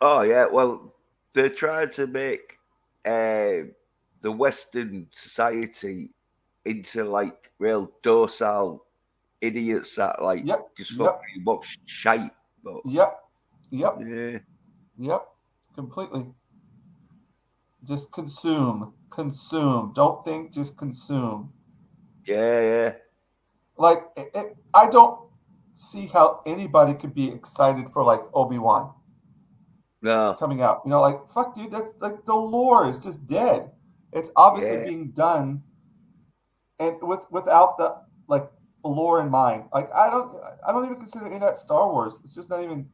oh yeah. Well, they're trying to make the Western society into like real docile idiots that like Yep. just Yep. fucking watch shite. But Yep. Yep. yeah, Yep. Completely. Just consume. Consume. Don't think, just consume. yeah, yeah. Like, I don't see how anybody could be excited for, like, Obi-Wan No, coming out. You know, like, fuck, dude, that's like the lore is just dead. It's obviously yeah, being done and without the, like, lore in mind. Like, I don't even consider any of that Star Wars. It's just not even,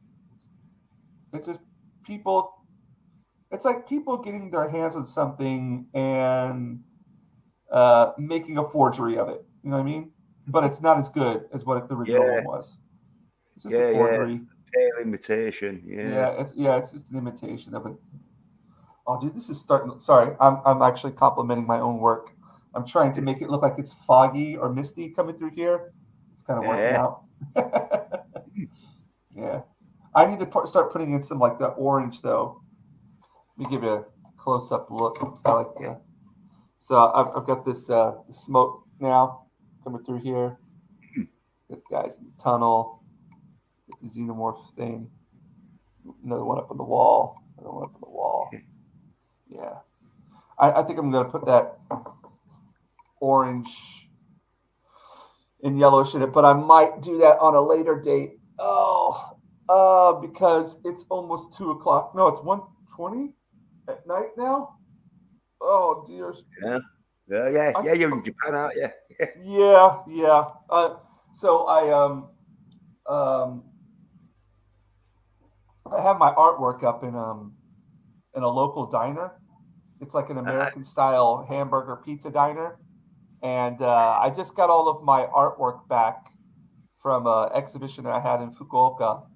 it's just people, it's like people getting their hands on something and making a forgery of it. You know what I mean? But it's not as good as what the original yeah, one was. It's just a yeah. forgery. Pale imitation. Yeah, It's just an imitation of it. Oh, dude, this is starting. Sorry, I'm actually complimenting my own work. I'm trying to make it look like it's foggy or misty coming through here. It's kind of working yeah. out. Yeah, I need to start putting in some like the orange though. Let me give you a close up look. I like the. So I've got this smoke now coming through here. Got the guys in the tunnel. Get the xenomorph thing. Another one up on the wall. Another one up on the wall. Yeah. I think I'm going to put that orange and yellowish in it, but I might do that on a later date. Oh, because it's almost 2 o'clock. No, it's 1:20 at night now. Oh dear. Yeah, yeah, yeah, I yeah. You're in Japan, aren't you? yeah. So um I have my artwork up in a local diner. It's like an Uh, American style hamburger pizza diner, and I just got all of my artwork back from an exhibition that I had in Fukuoka.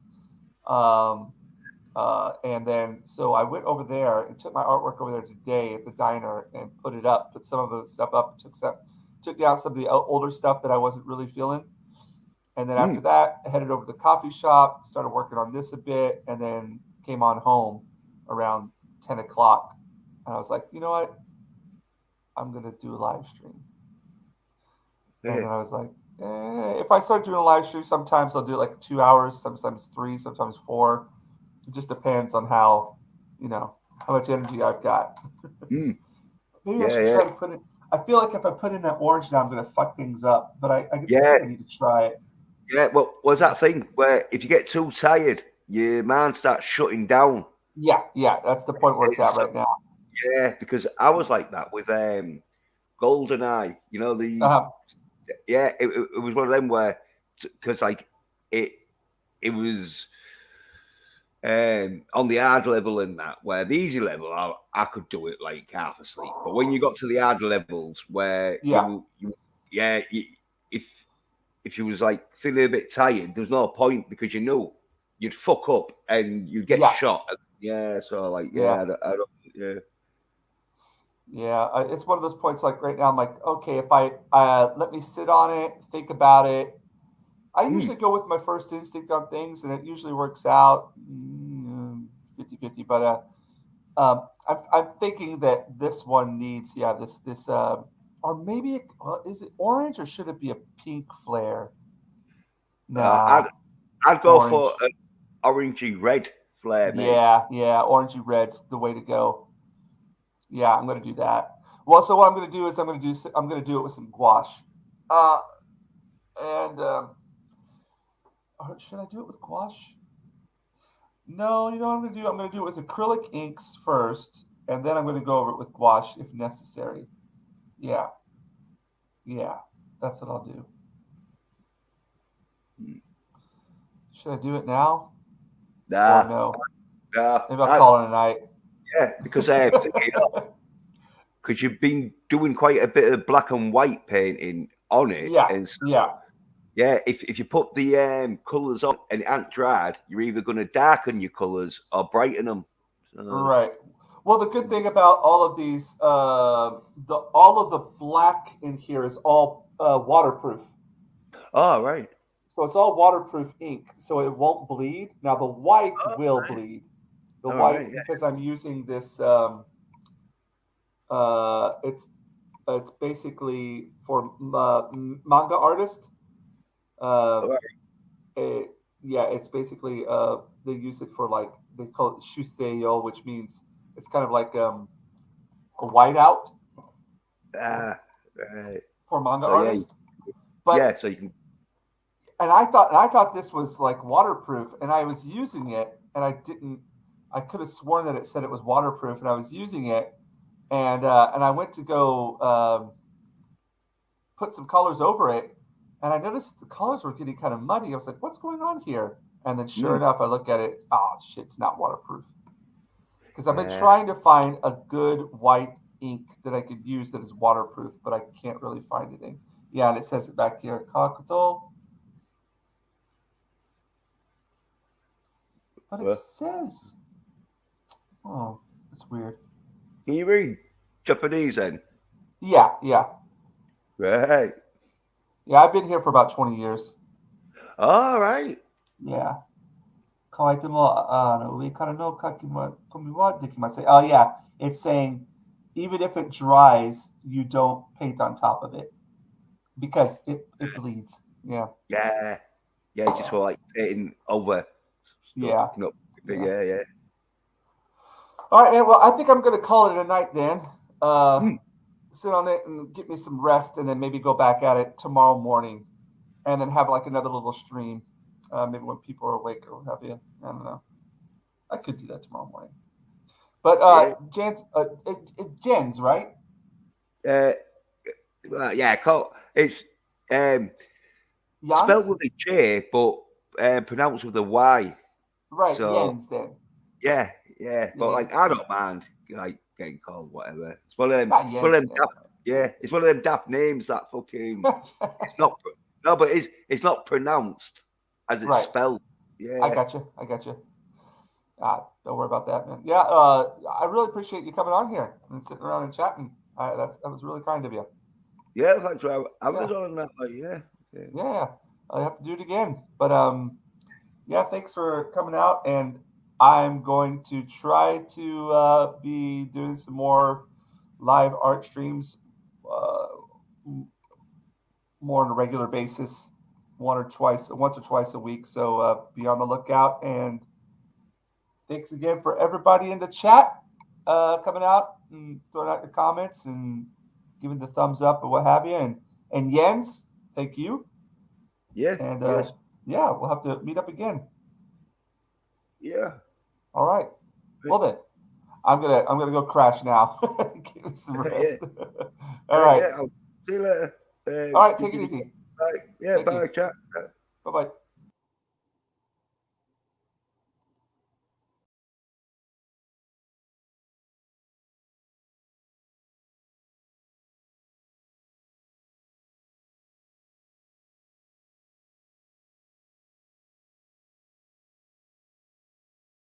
Um, and then so I went over there and took my artwork over there today at the diner and put it up, put some of the stuff up, took down some of the older stuff that I wasn't really feeling. And then after mm, that, I headed over to the coffee shop, started working on this a bit, and then came on home around 10 o'clock. And I was like, you know what? I'm going to do a live stream. And yeah, then I was like, if I start doing a live stream, sometimes I'll do it like 2 hours, sometimes three, sometimes four. It just depends on how, you know, how much energy I've got. mm, Maybe I yeah, should yeah, try to put it. I feel like if I put in that orange now, I'm going to fuck things up. But I yeah, think I need to try it. yeah. Well, what's that thing where if you get too tired, your mind starts shutting down? Yeah. That's the point where it's at So, right now. yeah, because I was like that with Golden Eye. You know the Uh-huh. yeah, it was one of them where because like it it was on the hard level and that where the easy level I could do it like half asleep, but when you got to the hard levels where Yeah, yeah if if you was like feeling a bit tired, there's no point because you know you'd fuck up and you'd get yeah, shot. Yeah, so like yeah, I don't yeah. yeah. It's one of those points. Like right now, I'm like, okay, if I let me sit on it, think about it. I Mm. usually go with my first instinct on things, and it usually works out 50-50. But I'm thinking that this one needs, yeah, this or maybe is it orange or should it be a pink flare? Uh, Nah, I'd I'd go for orange. an orangey red flare, mate. Yeah, yeah, orangey red's the way to go. Yeah, I'm gonna do that. Well, so what I'm gonna do is I'm gonna do it with some gouache. Uh, and or should I do it with gouache? No, you know what I'm gonna do? I'm gonna do it with acrylic inks first, and then I'm gonna go over it with gouache if necessary. Yeah, yeah, that's what I'll do. Should I do it now or Nah, no? nah, Maybe I'll call it a night. yeah, because because you've been doing quite a bit of black and white painting on it, Yeah, and so, yeah, yeah, if you put the colours on and it ain't dried, you're either going to darken your colours or brighten them. So, right. Well, the good thing about all of these, all of the black in here is all waterproof. oh right, So it's all waterproof ink, so it won't bleed. Now the white will bleed. The all right, white because I'm using this. It's basically for manga artists. all Uh, right, it, yeah, it's basically they use it for like they call it shuseyo, which means it's kind of like a whiteout ah, right. for manga So yeah, artists. But yeah, so you can, I thought this was like waterproof, and I was using it, and I didn't. I could have sworn that it said it was waterproof, and I was using it, and I went to go put some colors over it, and I noticed the colors were getting kind of muddy. I was like, "What's going on here?" And then, sure mm, enough, I look at it. Oh shit! It's not waterproof because I've been yeah, trying to find a good white ink that I could use that is waterproof, but I can't really find anything. Yeah, and it says it back here, Kakuto, but it well, says, oh, it's weird. can you read Japanese then? Yeah, yeah, Right, yeah. I've been here for about 20 years. all right, Yeah. 乾いても、上からの書き込みはできません. Oh, yeah. It's saying even if it dries, you don't paint on top of it because it bleeds. Yeah. yeah, yeah, just for like painting over stuff, Yeah. not, Yeah. yeah, yeah. All right, man. Well, I think I'm going to call it a night then. Mm, Sit on it and get me some rest and then maybe go back at it tomorrow morning and then have like another little stream. Maybe when people are awake or what have you. I don't know. I could do that tomorrow morning. But yeah, it's Jens, right? uh, yeah, it's um, spelled Jans? with a J, but pronounced with a Y. Right, So Jens then. yeah, yeah, but Yeah, like I don't mind like getting called whatever. It's one of them. not It's one of Jens them. then. Yeah, it's one of them daft names that fucking. It's not. No, but it's not pronounced as it's Right. spelled. I Yeah, got you. I got you. Don't worry about that, man. Yeah, I really appreciate you coming on here and sitting around and chatting. That was really kind of you. yeah. Thanks for having Yeah, us on that. Like, yeah, yeah, yeah. I have to do it again. But yeah, thanks for coming out. And I'm going to try to be doing some more live art streams uh, more on a regular basis, once or twice a week. So be on the lookout. And thanks again for everybody in the chat coming out and throwing out your comments and giving the thumbs up and what have you. And Jens, thank you. yeah, And yes, yeah, we'll have to meet up again. yeah. All right. Well then, I'm gonna go crash now. Give me some Yeah, rest. All right, right. yeah. I'll see you later. All right, Did take it you? easy. Bye. Yeah, Thank bye, you. chat. Bye bye.